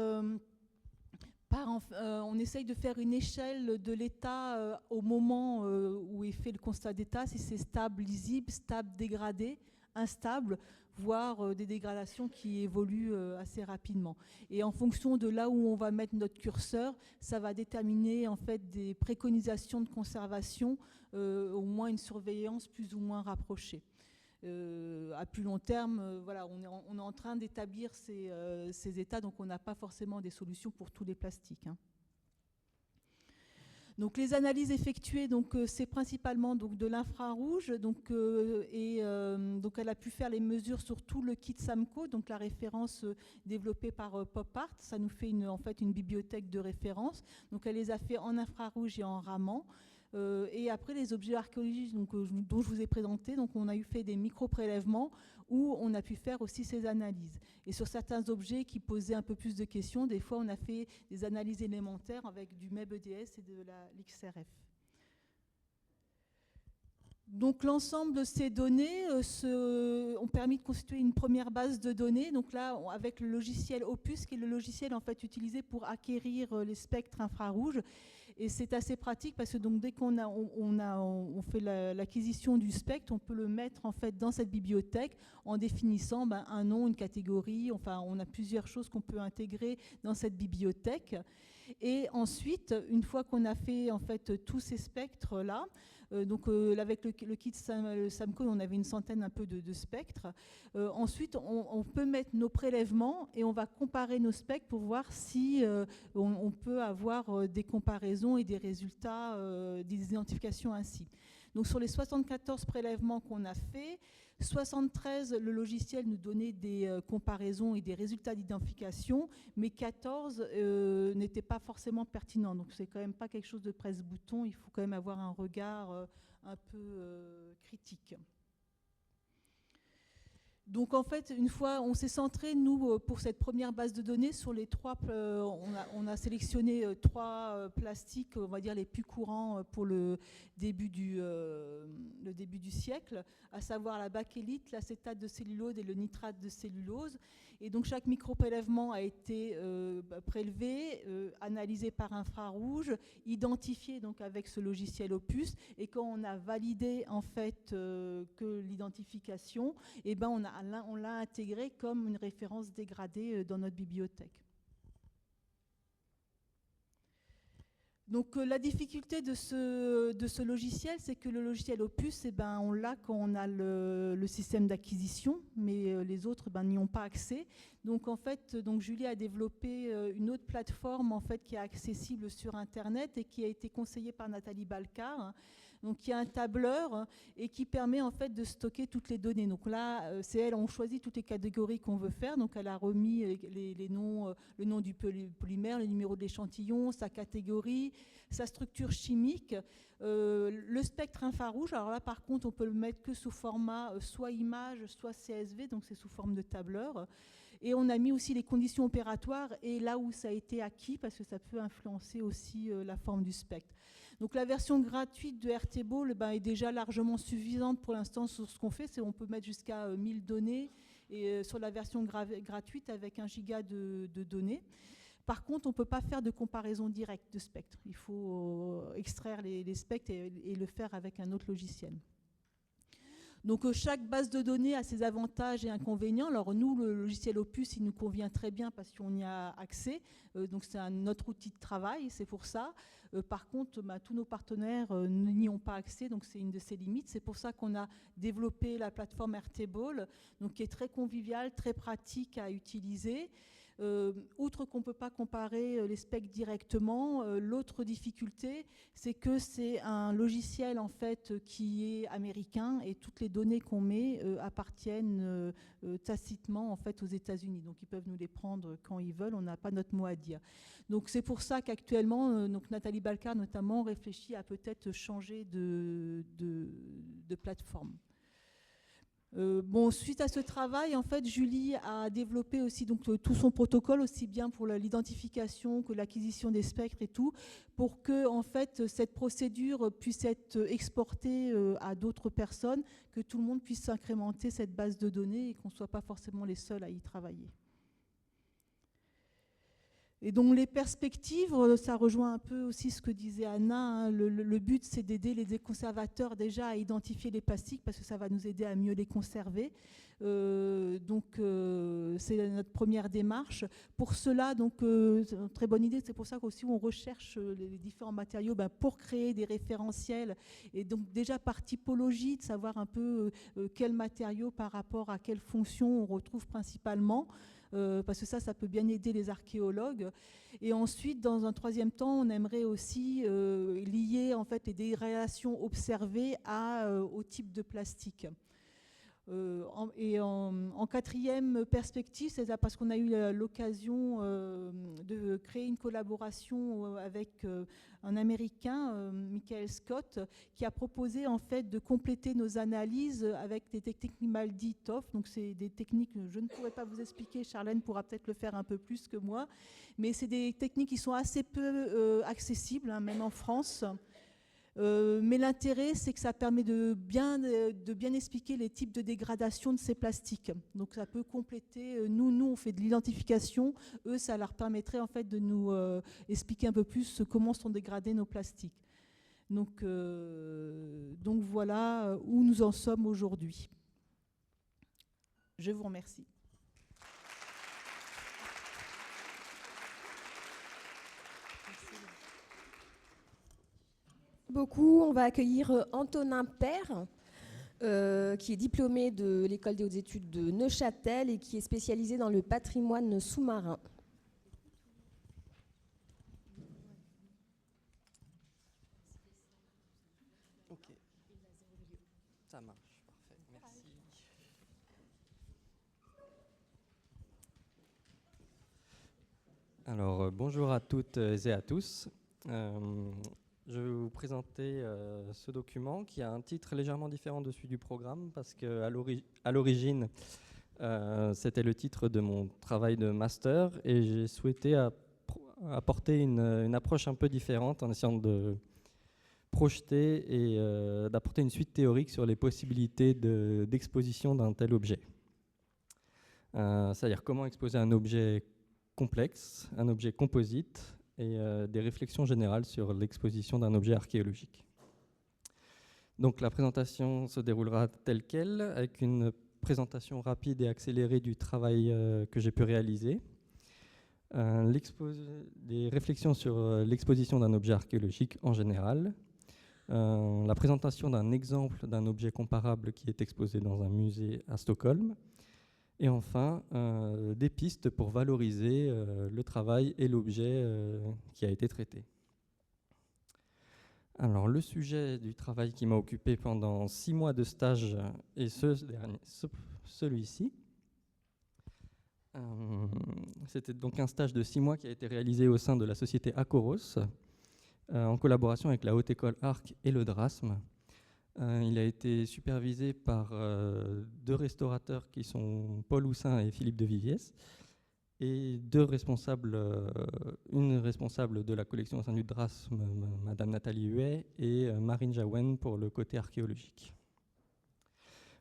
on essaye de faire une échelle de l'état au moment où est fait le constat d'état, si c'est stable, lisible, stable, dégradé, instable, voire des dégradations qui évoluent assez rapidement. Et en fonction de là où on va mettre notre curseur, ça va déterminer en fait des préconisations de conservation, au moins une surveillance plus ou moins rapprochée. À plus long terme, voilà, on est en train d'établir ces états, donc on n'a pas forcément des solutions pour tous les plastiques, hein. Donc les analyses effectuées, c'est principalement de l'infrarouge, donc elle a pu faire les mesures sur tout le kit SAMCO, donc la référence développée par Pop Art. Ça nous fait en fait une bibliothèque de référence. Donc elle les a fait en infrarouge et en Raman. Et après les objets archéologiques dont je vous ai présenté, donc on a fait des micro-prélèvements où on a pu faire aussi ces analyses. Et sur certains objets qui posaient un peu plus de questions, des fois on a fait des analyses élémentaires avec du MEB-EDS et de l'XRF. Donc l'ensemble de ces données ont permis de constituer une première base de données. Donc là, avec le logiciel Opus, qui est le logiciel en fait utilisé pour acquérir les spectres infrarouges. Et c'est assez pratique parce que donc, dès qu'on fait l'acquisition du spectre, on peut le mettre en fait dans cette bibliothèque en définissant un nom, une catégorie. Enfin, on a plusieurs choses qu'on peut intégrer dans cette bibliothèque. Et ensuite, une fois qu'on a fait en fait tous ces spectres là, avec le kit SAMCO, on avait une centaine un peu de spectres. Ensuite, on peut mettre nos prélèvements et on va comparer nos spectres pour voir si on peut avoir des comparaisons et des résultats, des identifications ainsi. Donc sur les 74 prélèvements qu'on a fait, 73, le logiciel nous donnait des comparaisons et des résultats d'identification, mais 14 n'étaient pas forcément pertinents. Donc c'est quand même pas quelque chose de presse-bouton, il faut quand même avoir un regard un peu critique. Donc en fait, une fois, on s'est centré, nous, pour cette première base de données, sur les trois, on a sélectionné 3 plastiques, on va dire les plus courants pour le début du siècle, à savoir la bakélite, l'acétate de cellulose et le nitrate de cellulose. Et donc chaque micro-prélèvement a été prélevé, analysé par infrarouge, identifié donc avec ce logiciel Opus. Et quand on a validé en fait que l'identification, eh ben on l'a intégré comme une référence dégradée dans notre bibliothèque. Donc la difficulté de ce logiciel, c'est que le logiciel Opus, on l'a quand on a le système d'acquisition, mais les autres n'y ont pas accès. Donc en fait, Julie a développé une autre plateforme en fait, qui est accessible sur Internet et qui a été conseillée par Nathalie Balcar. Donc il y a un tableur et qui permet en fait de stocker toutes les données. Donc là, c'est elle, on choisit toutes les catégories qu'on veut faire. Donc elle a remis les noms, le nom du polymère, le numéro de l'échantillon, sa catégorie, sa structure chimique, le spectre infrarouge. Alors là, par contre, on peut le mettre que sous format soit image, soit CSV, donc c'est sous forme de tableur. Et on a mis aussi les conditions opératoires et là où ça a été acquis, parce que ça peut influencer aussi la forme du spectre. Donc la version gratuite de RTBall est déjà largement suffisante pour l'instant sur ce qu'on fait. On peut mettre jusqu'à 1000 données et, sur la version gratuite avec 1 giga de données. Par contre, on ne peut pas faire de comparaison directe de spectres. Il faut extraire les spectres et le faire avec un autre logiciel. Donc chaque base de données a ses avantages et inconvénients. Alors nous, le logiciel Opus, il nous convient très bien parce qu'on y a accès. Donc c'est notre outil de travail, c'est pour ça. Par contre, tous nos partenaires n'y ont pas accès, donc c'est une de ses limites. C'est pour ça qu'on a développé la plateforme RTBall, donc qui est très conviviale, très pratique à utiliser. Outre qu'on ne peut pas comparer les specs directement, l'autre difficulté, c'est que c'est un logiciel en fait qui est américain et toutes les données qu'on met appartiennent tacitement en fait aux États-Unis. Donc ils peuvent nous les prendre quand ils veulent, on n'a pas notre mot à dire. Donc c'est pour ça qu'actuellement, Nathalie Balcar notamment réfléchit à peut-être changer de plateforme. Suite à ce travail, en fait, Julie a développé aussi donc, tout son protocole, aussi bien pour l'identification que l'acquisition des spectres et tout, pour que en fait, cette procédure puisse être exportée à d'autres personnes, que tout le monde puisse incrémenter cette base de données et qu'on ne soit pas forcément les seuls à y travailler. Et donc les perspectives, ça rejoint un peu aussi ce que disait Anna, hein. Le but, c'est d'aider les conservateurs déjà à identifier les plastiques parce que ça va nous aider à mieux les conserver. C'est notre première démarche. Pour cela, c'est une très bonne idée. C'est pour ça qu'aussi on recherche les différents matériaux pour créer des référentiels. Et donc déjà par typologie, de savoir un peu quel matériau par rapport à quelle fonction on retrouve principalement. Parce que ça peut bien aider les archéologues. Et ensuite, dans un troisième temps, on aimerait aussi lier en fait, les dégradations observées au type de plastique. En quatrième perspective, c'est parce qu'on a eu l'occasion de créer une collaboration avec un Américain, Michael Scott, qui a proposé en fait de compléter nos analyses avec des techniques Grimaldi-Toff. Donc c'est des techniques que je ne pourrais pas vous expliquer, Charlène pourra peut-être le faire un peu plus que moi, mais c'est des techniques qui sont assez peu accessibles, hein, même en France. Mais l'intérêt, c'est que ça permet de bien expliquer les types de dégradation de ces plastiques. Donc ça peut compléter, nous on fait de l'identification, eux ça leur permettrait en fait de nous expliquer un peu plus comment sont dégradés nos plastiques. Donc voilà où nous en sommes aujourd'hui. Je vous remercie. Beaucoup. On va accueillir Antonin Père, qui est diplômé de l'École des hautes études de Neuchâtel et qui est spécialisé dans le patrimoine sous-marin. Ok, ça marche, parfait, merci. Alors, bonjour à toutes et à tous. Je vais vous présenter ce document qui a un titre légèrement différent de celui du programme parce qu'à l'origine, c'était le titre de mon travail de master et j'ai souhaité apporter une approche un peu différente en essayant de projeter et d'apporter une suite théorique sur les possibilités d'exposition d'un tel objet. C'est-à-dire comment exposer un objet complexe, un objet composite, et des réflexions générales sur l'exposition d'un objet archéologique. Donc la présentation se déroulera telle quelle, avec une présentation rapide et accélérée du travail que j'ai pu réaliser, des réflexions sur l'exposition d'un objet archéologique en général, la présentation d'un exemple d'un objet comparable qui est exposé dans un musée à Stockholm, et enfin, des pistes pour valoriser le travail et l'objet qui a été traité. Alors, le sujet du travail qui m'a occupé pendant 6 mois de stage est celui-ci. C'était donc un stage de 6 mois qui a été réalisé au sein de la société Acoros, en collaboration avec la Haute École Arc et le DRASM. Il a été supervisé par 2 restaurateurs qui sont Paul Houssin et Philippe de Viviès, et une responsable de la collection au sein du DRASM, Madame Nathalie Huet, et Marine Jaouen pour le côté archéologique.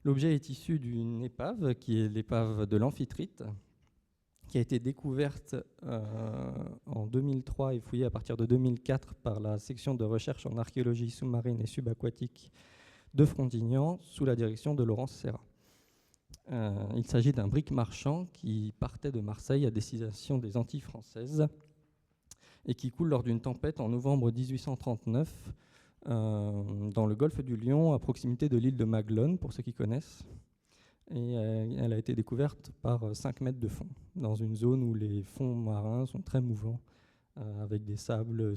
L'objet est issu d'une épave, qui est l'épave de l'Amphitrite, qui a été découverte en 2003 et fouillée à partir de 2004 par la section de recherche en archéologie sous-marine et subaquatique de Frontignan, sous la direction de Laurence Serra. Il s'agit d'un brick marchand qui partait de Marseille à destination des Antilles françaises et qui coule lors d'une tempête en novembre 1839 dans le golfe du Lion, à proximité de l'île de Maglone, pour ceux qui connaissent. Et elle a été découverte par 5 mètres de fond, dans une zone où les fonds marins sont très mouvants, avec des sables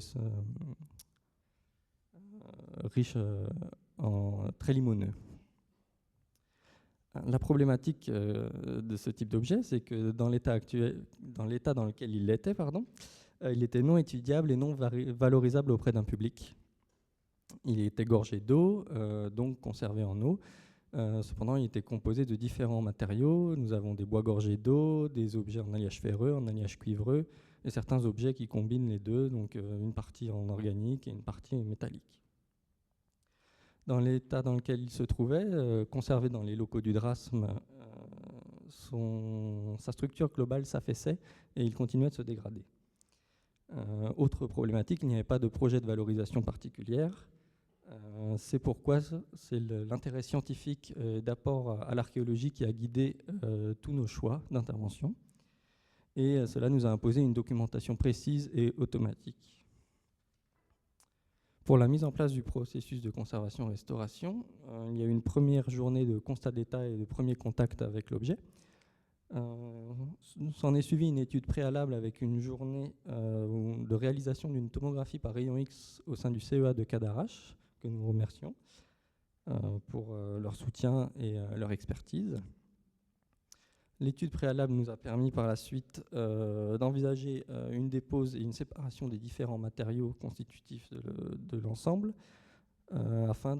riches très limoneux. La problématique de ce type d'objet, c'est que dans l'état dans lequel il était, il était non étudiable et non valorisable auprès d'un public. Il était gorgé d'eau, donc conservé en eau, Cependant, il était composé de différents matériaux. Nous avons des bois gorgés d'eau, des objets en alliage ferreux, en alliage cuivreux, et certains objets qui combinent les deux, donc une partie en organique et une partie métallique. Dans l'état dans lequel il se trouvait, conservé dans les locaux du DRASM, sa structure globale s'affaissait et il continuait de se dégrader. Autre problématique, il n'y avait pas de projet de valorisation particulière. C'est pourquoi c'est l'intérêt scientifique d'apport à l'archéologie qui a guidé tous nos choix d'intervention. Et cela nous a imposé une documentation précise et automatique. Pour la mise en place du processus de conservation-restauration, il y a eu une première journée de constat d'état et de premier contact avec l'objet. S'en est suivi une étude préalable avec une journée de réalisation d'une tomographie par rayon X au sein du CEA de Cadarache, que nous remercions pour leur soutien et leur expertise. L'étude préalable nous a permis par la suite d'envisager une dépose et une séparation des différents matériaux constitutifs de l'ensemble afin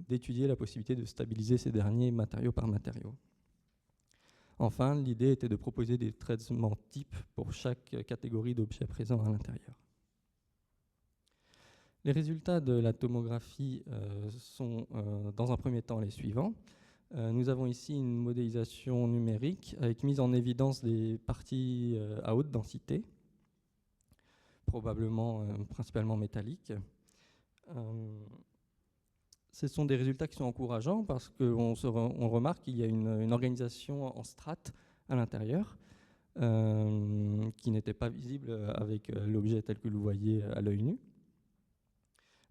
d'étudier la possibilité de stabiliser ces derniers matériau par matériau. Enfin, l'idée était de proposer des traitements types pour chaque catégorie d'objets présents à l'intérieur. Les résultats de la tomographie sont dans un premier temps les suivants. Nous avons ici une modélisation numérique avec mise en évidence des parties à haute densité, probablement principalement métalliques. Ce sont des résultats qui sont encourageants parce qu'on remarque qu'il y a une organisation en strates à l'intérieur qui n'était pas visible avec l'objet tel que vous le voyez à l'œil nu.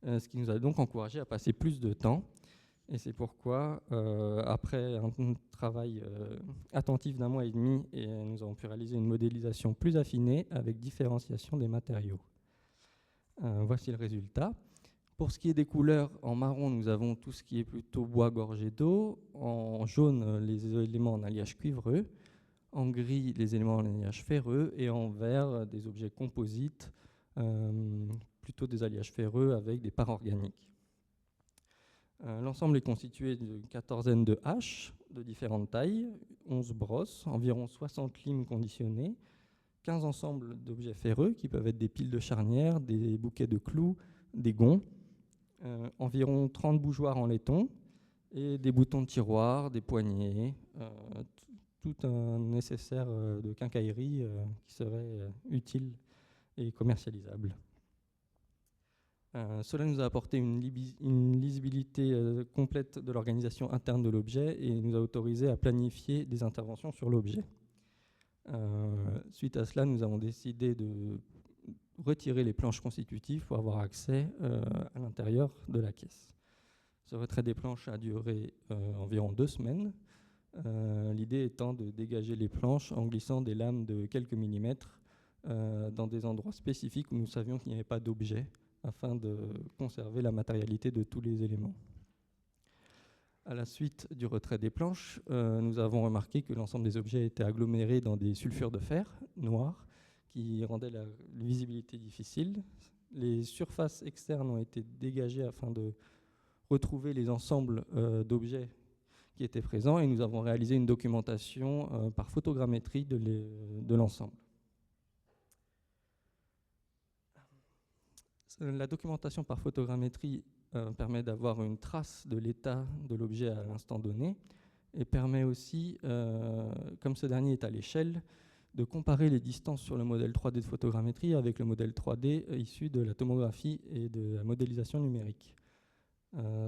Ce qui nous a donc encouragé à passer plus de temps. Et c'est pourquoi, après un travail attentif d'1 mois et demi, nous avons pu réaliser une modélisation plus affinée avec différenciation des matériaux. Voici le résultat. Pour ce qui est des couleurs, en marron, nous avons tout ce qui est plutôt bois gorgé d'eau. En jaune, les éléments en alliage cuivreux. En gris, les éléments en alliage ferreux. Et en vert, des objets composites, plutôt des alliages ferreux avec des parts organiques. L'ensemble est constitué d'une quatorzaine de haches de différentes tailles, 11 brosses, environ 60 limes conditionnées, 15 ensembles d'objets ferreux qui peuvent être des piles de charnières, des bouquets de clous, des gonds, environ 30 bougeoirs en laiton et des boutons de tiroir, des poignées, tout un nécessaire de quincaillerie qui serait utile et commercialisable. Cela nous a apporté une lisibilité complète de l'organisation interne de l'objet et nous a autorisé à planifier des interventions sur l'objet. Suite à cela, nous avons décidé de retirer les planches constitutives pour avoir accès à l'intérieur de la caisse. Ce retrait des planches a duré environ 2 semaines, l'idée étant de dégager les planches en glissant des lames de quelques millimètres dans des endroits spécifiques où nous savions qu'il n'y avait pas d'objet, afin de conserver la matérialité de tous les éléments. À la suite du retrait des planches, nous avons remarqué que l'ensemble des objets étaient agglomérés dans des sulfures de fer noirs qui rendaient la visibilité difficile. Les surfaces externes ont été dégagées afin de retrouver les ensembles d'objets qui étaient présents et nous avons réalisé une documentation par photogrammétrie de l'ensemble. La documentation par photogrammétrie permet d'avoir une trace de l'état de l'objet à l'instant donné et permet aussi, comme ce dernier est à l'échelle, de comparer les distances sur le modèle 3D de photogrammétrie avec le modèle 3D issu de la tomographie et de la modélisation numérique.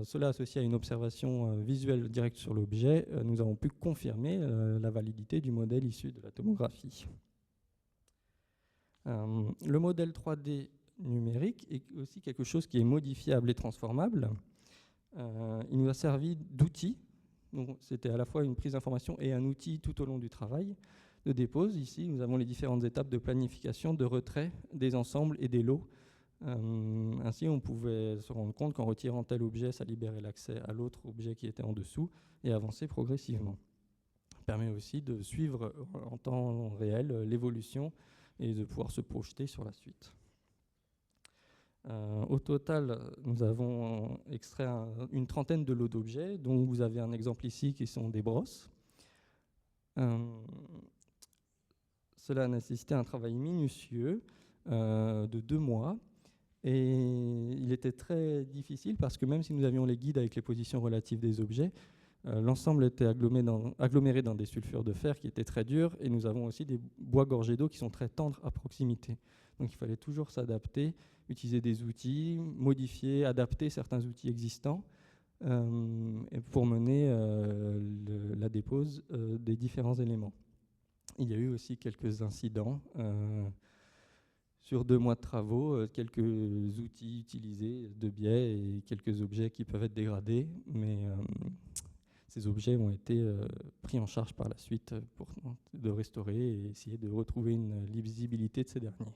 Cela associé à une observation visuelle directe sur l'objet, nous avons pu confirmer la validité du modèle issu de la tomographie. Le modèle 3D numérique est aussi quelque chose qui est modifiable et transformable. Il nous a servi d'outil. C'était à la fois une prise d'information et un outil tout au long du travail de dépose. Ici, nous avons les différentes étapes de planification, de retrait des ensembles et des lots. Ainsi, on pouvait se rendre compte qu'en retirant tel objet, ça libérait l'accès à l'autre objet qui était en dessous et avancer progressivement. Ça permet aussi de suivre en temps réel l'évolution et de pouvoir se projeter sur la suite. Au total, nous avons extrait une trentaine de lots d'objets, dont vous avez un exemple ici qui sont des brosses. Cela a nécessité un travail minutieux de 2 mois. Et il était très difficile parce que même si nous avions les guides avec les positions relatives des objets, l'ensemble était aggloméré dans des sulfures de fer qui étaient très durs, et nous avons aussi des bois gorgés d'eau qui sont très tendres à proximité. Donc il fallait toujours s'adapter, utiliser des outils, modifier, adapter certains outils existants pour mener la dépose des différents éléments. Il y a eu aussi quelques incidents. Sur 2 mois de travaux, quelques outils utilisés de biais et quelques objets qui peuvent être dégradés, mais ces objets ont été pris en charge par la suite pour de restaurer et essayer de retrouver une lisibilité de ces derniers.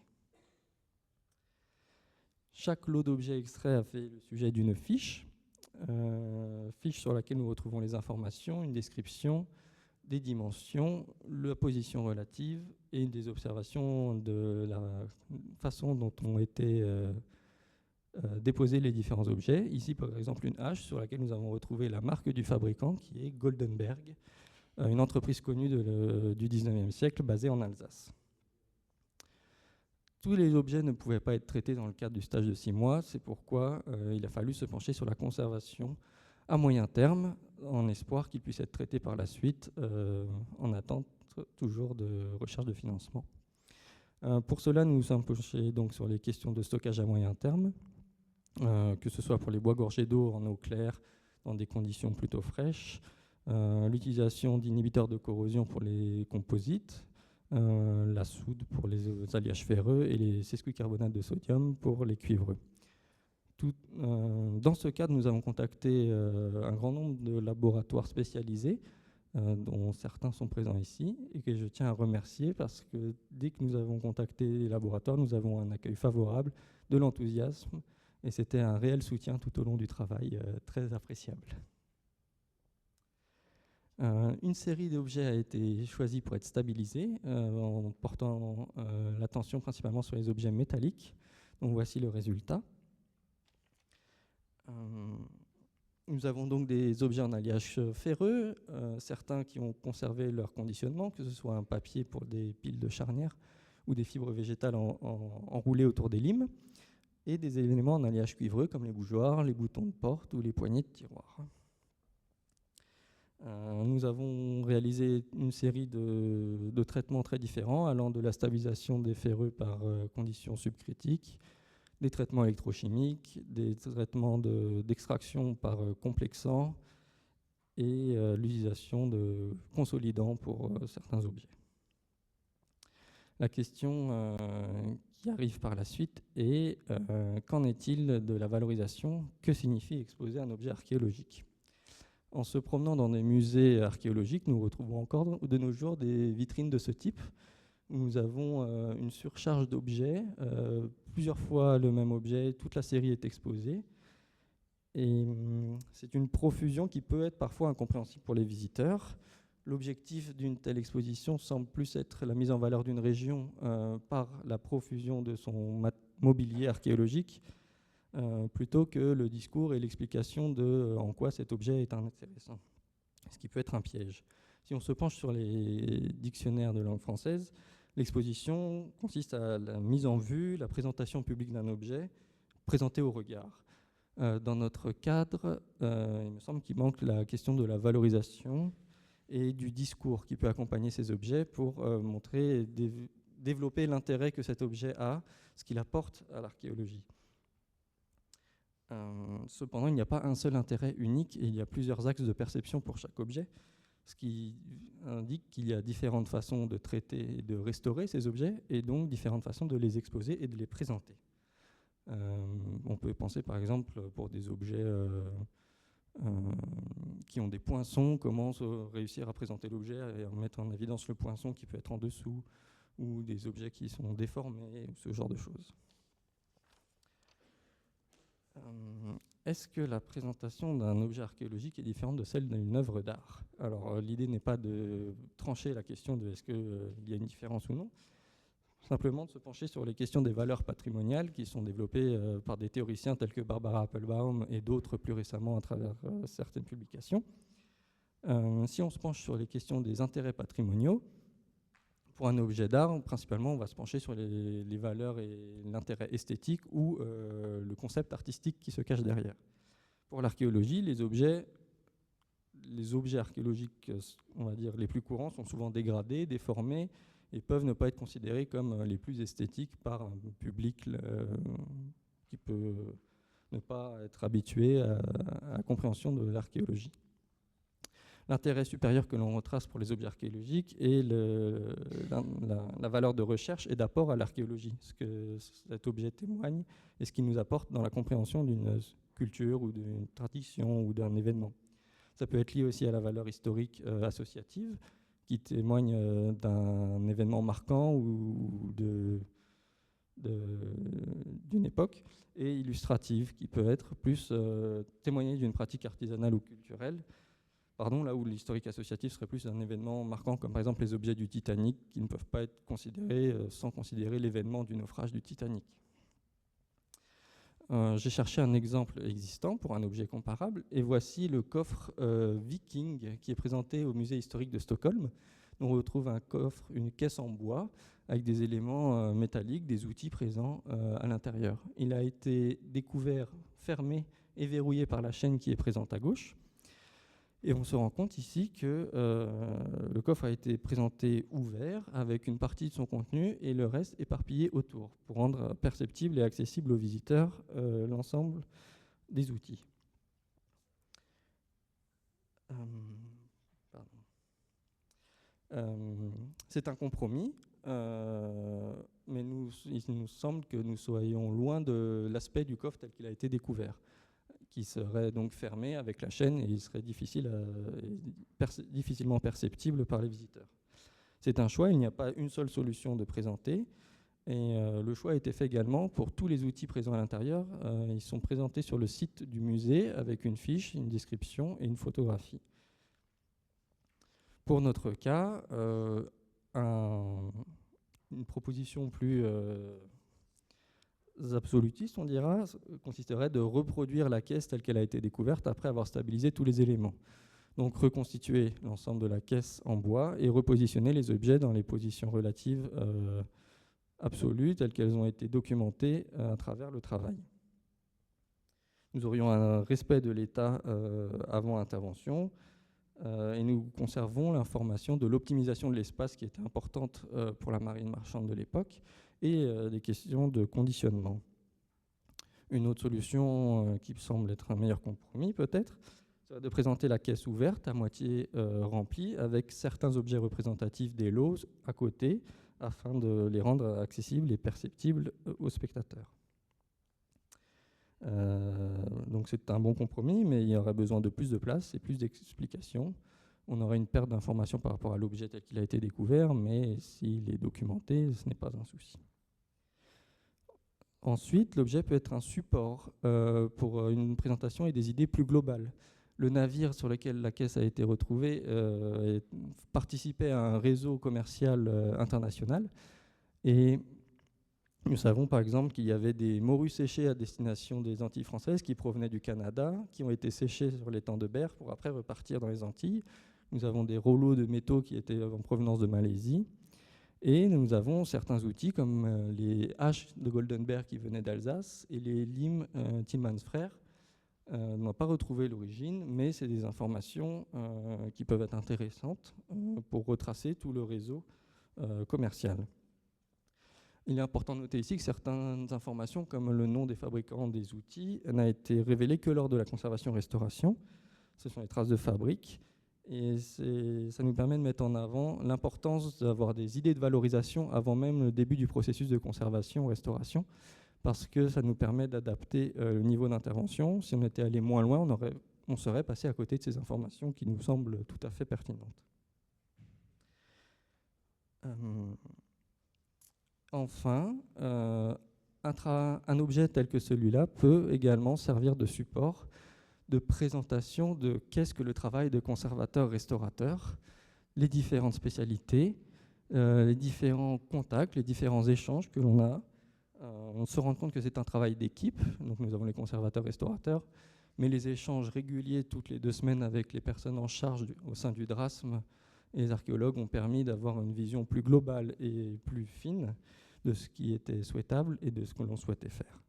Chaque lot d'objets extraits a fait le sujet d'une fiche, fiche sur laquelle nous retrouvons les informations, une description, des dimensions, la position relative et des observations de la façon dont ont été déposés les différents objets. Ici, par exemple, une hache sur laquelle nous avons retrouvé la marque du fabricant, qui est Goldenberg, une entreprise connue du 19e siècle basée en Alsace. Tous les objets ne pouvaient pas être traités dans le cadre du stage de 6 mois, c'est pourquoi il a fallu se pencher sur la conservation à moyen terme, en espoir qu'ils puissent être traités par la suite, en attente toujours de recherche de financement. Pour cela, nous nous sommes penchés donc sur les questions de stockage à moyen terme, que ce soit pour les bois gorgés d'eau en eau claire, dans des conditions plutôt fraîches, l'utilisation d'inhibiteurs de corrosion pour les composites, la soude pour les alliages ferreux et les sesquicarbonates de sodium pour les cuivreux. Dans ce cadre, nous avons contacté un grand nombre de laboratoires spécialisés, dont certains sont présents ici, et que je tiens à remercier parce que dès que nous avons contacté les laboratoires, nous avons un accueil favorable, de l'enthousiasme, et c'était un réel soutien tout au long du travail, très appréciable. Une série d'objets a été choisie pour être stabilisée, en portant l'attention principalement sur les objets métalliques. Donc voici le résultat. Nous avons donc des objets en alliage ferreux, certains qui ont conservé leur conditionnement, que ce soit un papier pour des piles de charnières ou des fibres végétales enroulées autour des limes, et des éléments en alliage cuivreux comme les bougeoirs, les boutons de porte ou les poignées de tiroir. Nous avons réalisé une série de traitements très différents, allant de la stabilisation des ferreux par conditions subcritiques, des traitements électrochimiques, des traitements d'extraction par complexant et l'utilisation de consolidants pour certains objets. La question qui arrive par la suite est qu'en est-il de la valorisation? Que signifie exposer un objet archéologique? En se promenant dans des musées archéologiques, nous retrouvons encore de nos jours des vitrines de ce type. Nous avons une surcharge d'objets, plusieurs fois le même objet, toute la série est exposée. Et c'est une profusion qui peut être parfois incompréhensible pour les visiteurs. L'objectif d'une telle exposition semble plus être la mise en valeur d'une région par la profusion de son mobilier archéologique, plutôt que le discours et l'explication de en quoi cet objet est intéressant, ce qui peut être un piège. Si on se penche sur les dictionnaires de langue française, l'exposition consiste à la mise en vue, la présentation publique d'un objet présenté au regard. Dans notre cadre, il me semble qu'il manque la question de la valorisation et du discours qui peut accompagner ces objets pour montrer et développer l'intérêt que cet objet a, ce qu'il apporte à l'archéologie. Cependant, il n'y a pas un seul intérêt unique et il y a plusieurs axes de perception pour chaque objet, ce qui indique qu'il y a différentes façons de traiter et de restaurer ces objets et donc différentes façons de les exposer et de les présenter. On peut penser par exemple pour des objets qui ont des poinçons, comment réussir à présenter l'objet et mettre en évidence le poinçon qui peut être en dessous, ou des objets qui sont déformés, ce genre de choses. Est-ce que la présentation d'un objet archéologique est différente de celle d'une œuvre d'art? Alors l'idée n'est pas de trancher la question de est-ce qu'il y a une différence ou non. simplement de se pencher sur les questions des valeurs patrimoniales qui sont développées par des théoriciens tels que Barbara Appelbaum et d'autres plus récemment à travers certaines publications. Si on se penche sur les questions des intérêts patrimoniaux, pour un objet d'art, principalement, on va se pencher sur les valeurs et l'intérêt esthétique ou le concept artistique qui se cache derrière. Pour l'archéologie, les objets archéologiques, on va dire, les plus courants sont souvent dégradés, déformés et peuvent ne pas être considérés comme les plus esthétiques par un public qui peut ne pas être habitué à la compréhension de l'archéologie. L'intérêt supérieur que l'on retrace pour les objets archéologiques est la valeur de recherche et d'apport à l'archéologie, ce que cet objet témoigne et ce qu'il nous apporte dans la compréhension d'une culture ou d'une tradition ou d'un événement. Ça peut être lié aussi à la valeur historique associative qui témoigne d'un événement marquant ou d'une époque, et illustrative qui peut être plus témoigner d'une pratique artisanale ou culturelle, là où l'historique associatif serait plus un événement marquant, comme par exemple les objets du Titanic, qui ne peuvent pas être considérés sans considérer l'événement du naufrage du Titanic. J'ai cherché un exemple existant pour un objet comparable, et voici le coffre Viking qui est présenté au musée historique de Stockholm. On retrouve un coffre, une caisse en bois, avec des éléments métalliques, des outils présents à l'intérieur. Il a été découvert, fermé et verrouillé par la chaîne qui est présente à gauche. Et on se rend compte ici que le coffre a été présenté ouvert avec une partie de son contenu et le reste éparpillé autour pour rendre perceptible et accessible aux visiteurs l'ensemble des outils. C'est un compromis, mais il nous semble que nous soyons loin de l'aspect du coffre tel qu'il a été découvert, qui serait donc fermé avec la chaîne et il serait difficilement perceptible par les visiteurs. C'est un choix, il n'y a pas une seule solution de présenter, et le choix a été fait également pour tous les outils présents à l'intérieur. Ils sont présentés sur le site du musée avec une fiche, une description et une photographie. Pour notre cas, une proposition plus absolutiste, on dira, consisterait de reproduire la caisse telle qu'elle a été découverte après avoir stabilisé tous les éléments. Donc reconstituer l'ensemble de la caisse en bois et repositionner les objets dans les positions relatives absolues telles qu'elles ont été documentées à travers le travail. Nous aurions un respect de l'état avant intervention et nous conservons l'information de l'optimisation de l'espace qui était importante pour la marine marchande de l'époque, et des questions de conditionnement. Une autre solution qui semble être un meilleur compromis peut-être, c'est de présenter la caisse ouverte à moitié remplie avec certains objets représentatifs des lots à côté afin de les rendre accessibles et perceptibles aux spectateurs. Donc c'est un bon compromis, mais il y aurait besoin de plus de place et plus d'explications. On aurait une perte d'informations par rapport à l'objet tel qu'il a été découvert, mais s'il est documenté, ce n'est pas un souci. Ensuite, l'objet peut être un support pour une présentation et des idées plus globales. Le navire sur lequel la caisse a été retrouvée participait à un réseau commercial international, et nous savons par exemple qu'il y avait des morues séchées à destination des Antilles françaises qui provenaient du Canada, qui ont été séchées sur l'étang de Berre pour après repartir dans les Antilles. Nous avons des rouleaux de métaux qui étaient en provenance de Malaisie. Et nous avons certains outils comme les haches de Goldenberg qui venaient d'Alsace et les limes Tillmans frères. On n'a pas retrouvé l'origine, mais c'est des informations qui peuvent être intéressantes pour retracer tout le réseau commercial. Il est important de noter ici que certaines informations, comme le nom des fabricants des outils, n'a été révélé que lors de la conservation-restauration. Ce sont les traces de fabrique. Et ça nous permet de mettre en avant l'importance d'avoir des idées de valorisation avant même le début du processus de conservation-restauration, parce que ça nous permet d'adapter le niveau d'intervention. Si on était allé moins loin, on serait passé à côté de ces informations qui nous semblent tout à fait pertinentes. Enfin, un objet tel que celui-là peut également servir de support de présentation de qu'est-ce que le travail de conservateur-restaurateur, les différentes spécialités, les différents contacts, les différents échanges que l'on a. On se rend compte que c'est un travail d'équipe, donc nous avons les conservateurs restaurateurs, mais les échanges réguliers toutes les 2 semaines avec les personnes en charge au sein du DRASM et les archéologues ont permis d'avoir une vision plus globale et plus fine de ce qui était souhaitable et de ce que l'on souhaitait faire.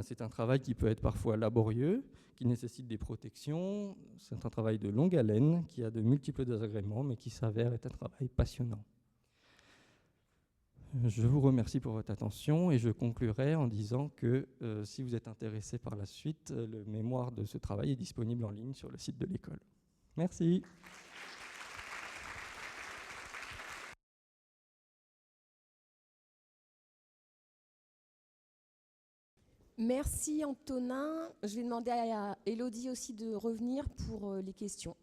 C'est un travail qui peut être parfois laborieux, qui nécessite des protections. C'est un travail de longue haleine, qui a de multiples désagréments, mais qui s'avère être un travail passionnant. Je vous remercie pour votre attention et je conclurai en disant que si vous êtes intéressé par la suite, le mémoire de ce travail est disponible en ligne sur le site de l'école. Merci. Merci Antonin. Je vais demander à Élodie aussi de revenir pour les questions.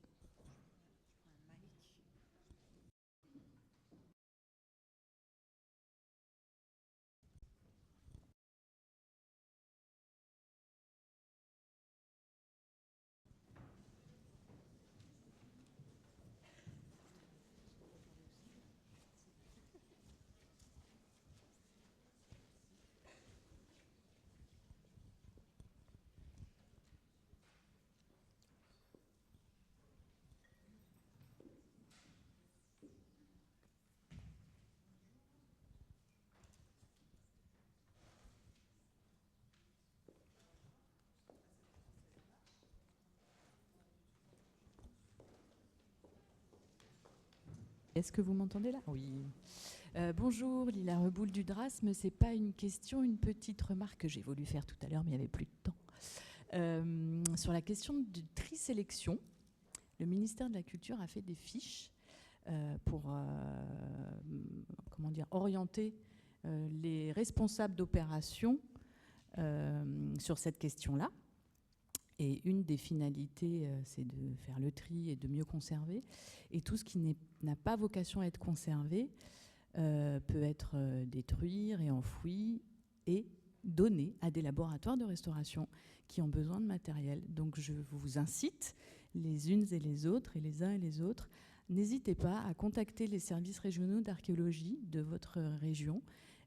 Est-ce que vous m'entendez là? Oui. Bonjour, Lila Reboul du DRASM. Ce n'est pas une question, une petite remarque que j'ai voulu faire tout à l'heure, mais il n'y avait plus de temps. Sur la question de tri-sélection, le ministère de la Culture a fait des fiches pour orienter les responsables d'opération sur cette question-là. Et une des finalités, c'est de faire le tri et de mieux conserver. Et tout ce qui n'a pas vocation à être conservé peut être détruit et enfoui et donné à des laboratoires de restauration qui ont besoin de matériel. Donc je vous incite, les unes et les autres, et les uns et les autres, n'hésitez pas à contacter les services régionaux d'archéologie de votre région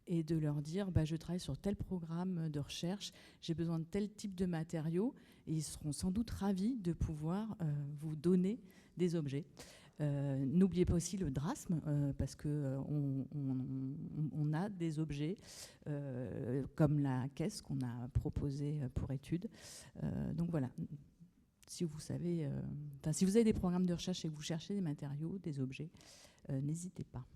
et de leur dire je travaille sur tel programme de recherche, j'ai besoin de tel type de matériaux, et ils seront sans doute ravis de pouvoir vous donner des objets. N'oubliez pas aussi le DRASM, parce qu'on a des objets comme la caisse qu'on a proposée pour étude. Donc voilà, si vous savez, si vous avez des programmes de recherche et que vous cherchez des matériaux, des objets, n'hésitez pas.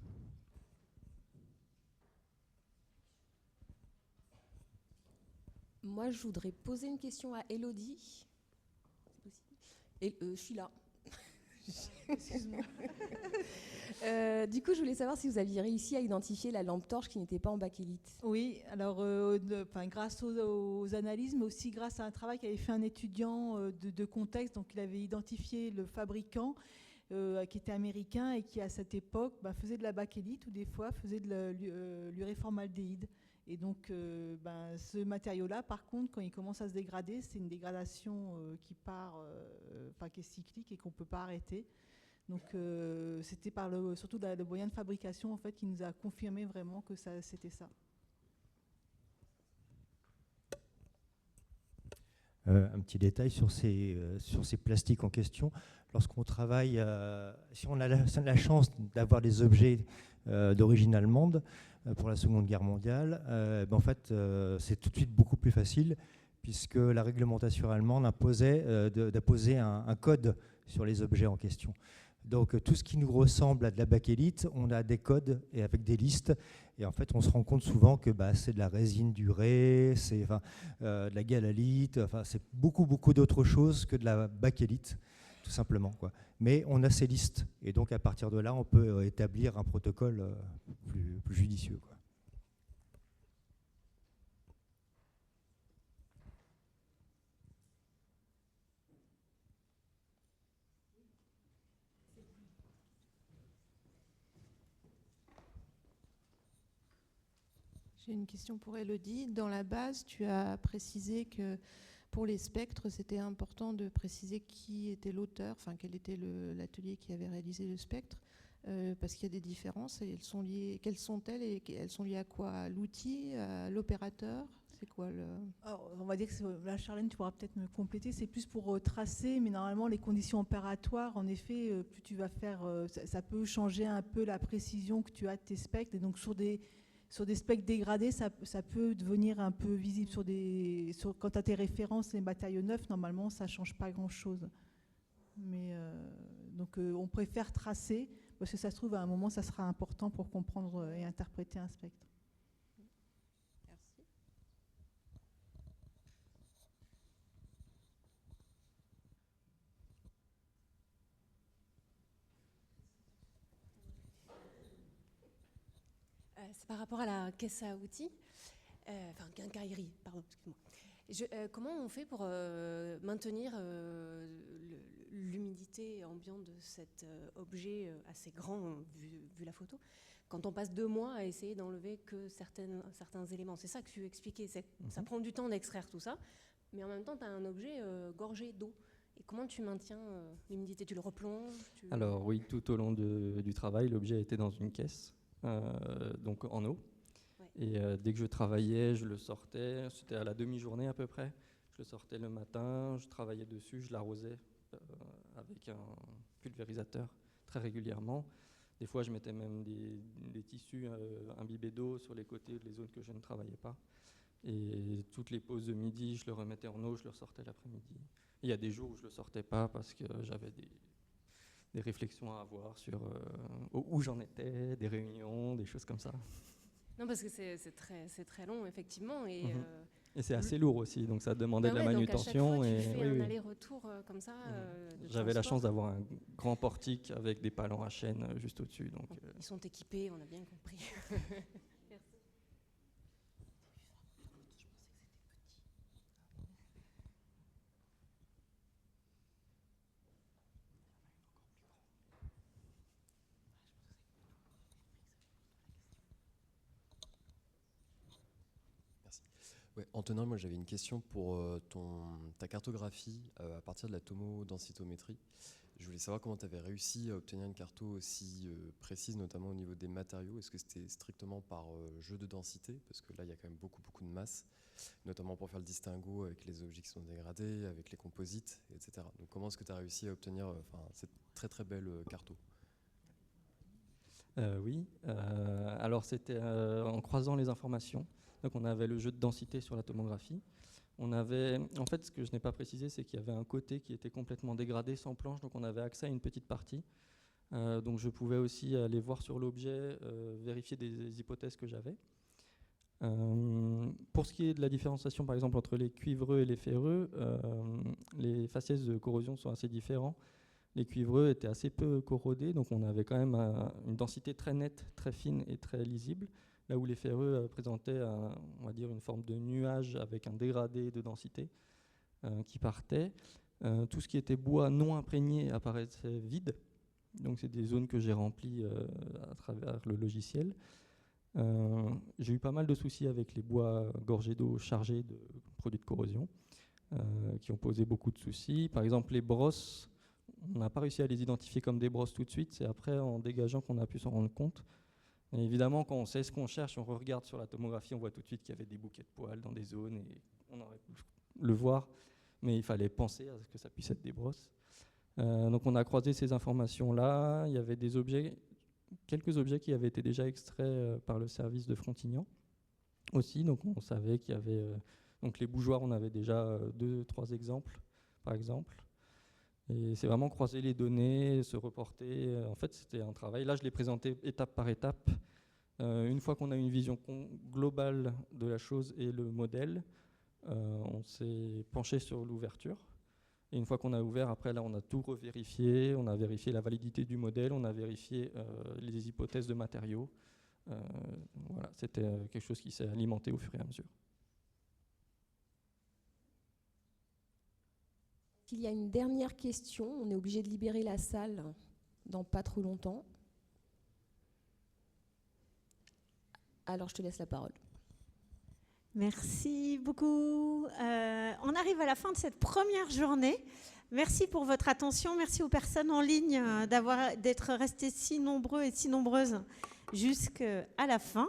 Moi, je voudrais poser une question à Élodie. Je suis là. Excuse-moi. Du coup, je voulais savoir si vous aviez réussi à identifier la lampe torche qui n'était pas en bakélite. Oui, alors grâce aux analyses, mais aussi grâce à un travail qu'avait fait un étudiant de contexte. Donc, il avait identifié le fabricant qui était américain et qui, à cette époque, faisait de la bakélite ou des fois faisait de l'uréformaldéhyde. Et donc, ce matériau-là, par contre, quand il commence à se dégrader, c'est une dégradation qui est cyclique et qu'on ne peut pas arrêter. Donc, c'était surtout le moyen de fabrication en fait, qui nous a confirmé vraiment que c'était ça. Un petit détail sur ces plastiques en question. Lorsqu'on travaille, si on a la chance d'avoir des objets d'origine allemande pour la Seconde Guerre mondiale, en fait, c'est tout de suite beaucoup plus facile puisque la réglementation allemande imposait d'apposer un code sur les objets en question. Donc tout ce qui nous ressemble à de la bakélite, on a des codes et avec des listes. Et en fait, on se rend compte souvent que c'est de la résine durée, c'est de la galalite, c'est beaucoup d'autres choses que de la bakélite, tout simplement, quoi. Mais on a ces listes. Et donc à partir de là, on peut établir un protocole plus judicieux, quoi. J'ai une question pour Élodie. Dans la base, tu as précisé que pour les spectres, c'était important de préciser qui était l'auteur, quel était l'atelier qui avait réalisé le spectre. parce qu'il y a des différences et elles sont liées. Quelles sont-elles et elles sont liées à quoi? À l'outil, à l'opérateur? C'est quoi le... Alors, on va dire que là, Charlène, tu pourras peut-être me compléter. C'est plus pour tracer, mais normalement, les conditions opératoires, en effet, plus tu vas faire, ça peut changer un peu la précision que tu as de tes spectres. Et donc, sur des spectres dégradés, ça peut devenir un peu visible. Quand tu as tes références, les matériaux neufs, normalement, ça ne change pas grand-chose. Mais donc, on préfère tracer, parce que ça se trouve, à un moment, ça sera important pour comprendre et interpréter un spectre. C'est par rapport à la caisse à outils, enfin quincaillerie, pardon, excuse-moi. Comment on fait pour maintenir l'humidité ambiante de cet objet assez grand, vu la photo, quand on passe 2 mois à essayer d'enlever que certains éléments? C'est ça que tu expliquais, ça prend du temps d'extraire tout ça, mais en même temps, tu as un objet gorgé d'eau. Et comment tu maintiens l'humidité? Tu le replonges? Alors oui, tout au long du travail, l'objet était dans une caisse. Donc en eau. Ouais. Et dès que je travaillais, je le sortais. C'était à la demi-journée à peu près. Je le sortais le matin, je travaillais dessus, je l'arrosais avec un pulvérisateur très régulièrement. Des fois, je mettais même des tissus imbibés d'eau sur les côtés, les zones que je ne travaillais pas. Et toutes les pauses de midi, je le remettais en eau, je le ressortais l'après-midi. Il y a des jours où je ne le sortais pas parce que j'avais des réflexions à avoir sur où j'en étais, des réunions, des choses comme ça. Non, parce que c'est très long, effectivement. Et c'est assez lourd aussi, donc ça demandait de la manutention. Donc à chaque fois, tu fais un aller-retour comme ça. J'avais la chance d'avoir un grand portique avec des palans à chaîne juste au-dessus. Donc, Ils sont équipés, on a bien compris. Merci. Ouais, Antonin, moi j'avais une question pour ta cartographie à partir de la tomodensitométrie. Je voulais savoir comment tu avais réussi à obtenir une carto aussi précise, notamment au niveau des matériaux. Est-ce que c'était strictement par jeu de densité? Parce que là, il y a quand même beaucoup de masse, notamment pour faire le distinguo avec les objets qui sont dégradés, avec les composites, etc. Donc comment est-ce que tu as réussi à obtenir cette très très belle carto? Oui, alors c'était en croisant les informations. Donc on avait le jeu de densité sur la tomographie. On avait, en fait, ce que je n'ai pas précisé, c'est qu'il y avait un côté qui était complètement dégradé, sans planche, donc on avait accès à une petite partie. Donc je pouvais aussi aller voir sur l'objet, vérifier des hypothèses que j'avais. Pour ce qui est de la différenciation, par exemple, entre les cuivreux et les ferreux, les faciès de corrosion sont assez différents. Les cuivreux étaient assez peu corrodés, donc on avait quand même une densité très nette, très fine et très lisible. Là où les ferreux présentaient, on va dire, une forme de nuage avec un dégradé de densité qui partait. Tout ce qui était bois non imprégné apparaissait vide. Donc c'est des zones que j'ai remplies à travers le logiciel. J'ai eu pas mal de soucis avec les bois gorgés d'eau chargés de produits de corrosion qui ont posé beaucoup de soucis. Par exemple, les brosses, on n'a pas réussi à les identifier comme des brosses tout de suite. C'est après, en dégageant, qu'on a pu s'en rendre compte. Et évidemment, quand on sait ce qu'on cherche, on regarde sur la tomographie, on voit tout de suite qu'il y avait des bouquets de poils dans des zones et on aurait pu le voir, mais il fallait penser à ce que ça puisse être des brosses. Donc on a croisé ces informations-là. Il y avait des objets, quelques objets qui avaient été déjà extraits par le service de Frontignan aussi. Donc on savait qu'il y avait donc les bougeoirs, on avait déjà 2-3 exemples, par exemple. Et c'est vraiment croiser les données, se reporter. En fait, c'était un travail. Là, je l'ai présenté étape par étape. Une fois qu'on a une vision globale de la chose et le modèle, on s'est penché sur l'ouverture. Et une fois qu'on a ouvert, après, là, on a tout revérifié. On a vérifié la validité du modèle. On a vérifié les hypothèses de matériaux. Voilà, c'était quelque chose qui s'est alimenté au fur et à mesure. Il y a une dernière question. On est obligé de libérer la salle dans pas trop longtemps. Alors, je te laisse la parole. Merci beaucoup. On arrive à la fin de cette première journée. Merci pour votre attention. Merci aux personnes en ligne d'être restées si nombreux et si nombreuses jusqu'à la fin.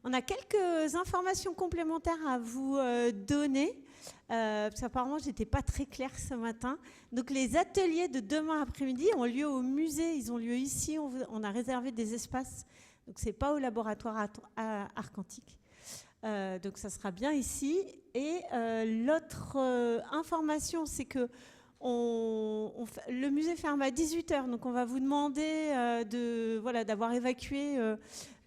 On a quelques informations complémentaires à vous donner, parce qu'apparemment, je n'étais pas très claire ce matin. Donc, les ateliers de demain après-midi ont lieu au musée. Ils ont lieu ici. On a réservé des espaces. Donc, ce n'est pas au laboratoire Arcantique. Donc, ça sera bien ici. Et l'autre information, c'est que le musée ferme à 18h, donc on va vous demander d'avoir évacué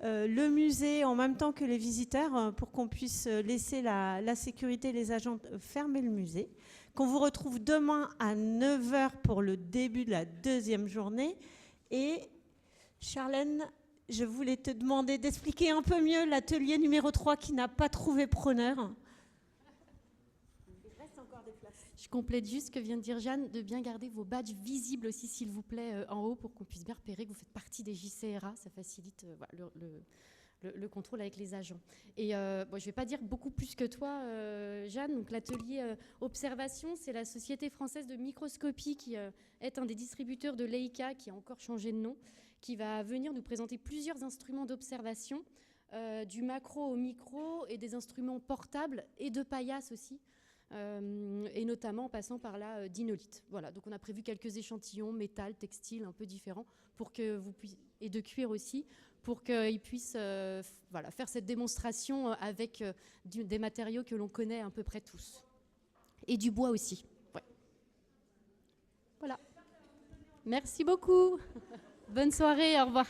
le musée en même temps que les visiteurs pour qu'on puisse laisser la sécurité, les agents fermer le musée. Qu'on vous retrouve demain à 9h pour le début de la deuxième journée. Et Charlène, je voulais te demander d'expliquer un peu mieux l'atelier numéro 3 qui n'a pas trouvé preneur. Je complète juste ce que vient de dire Jeanne, de bien garder vos badges visibles aussi, s'il vous plaît, en haut, pour qu'on puisse bien repérer que vous faites partie des JCRA. Ça facilite le contrôle avec les agents. Et je ne vais pas dire beaucoup plus que toi, Jeanne. Donc, l'atelier observation, c'est la Société française de microscopie qui est un des distributeurs de Leica, qui a encore changé de nom, qui va venir nous présenter plusieurs instruments d'observation, du macro au micro, et des instruments portables et de paillasse aussi. Et notamment en passant par la dinolite. Voilà, donc on a prévu quelques échantillons, métal, textile, un peu différents, pour que vous puissiez, et de cuir aussi, pour qu'ils puissent faire cette démonstration avec des matériaux que l'on connaît à peu près tous. Et du bois aussi. Ouais. Voilà. Merci beaucoup. Bonne soirée, au revoir.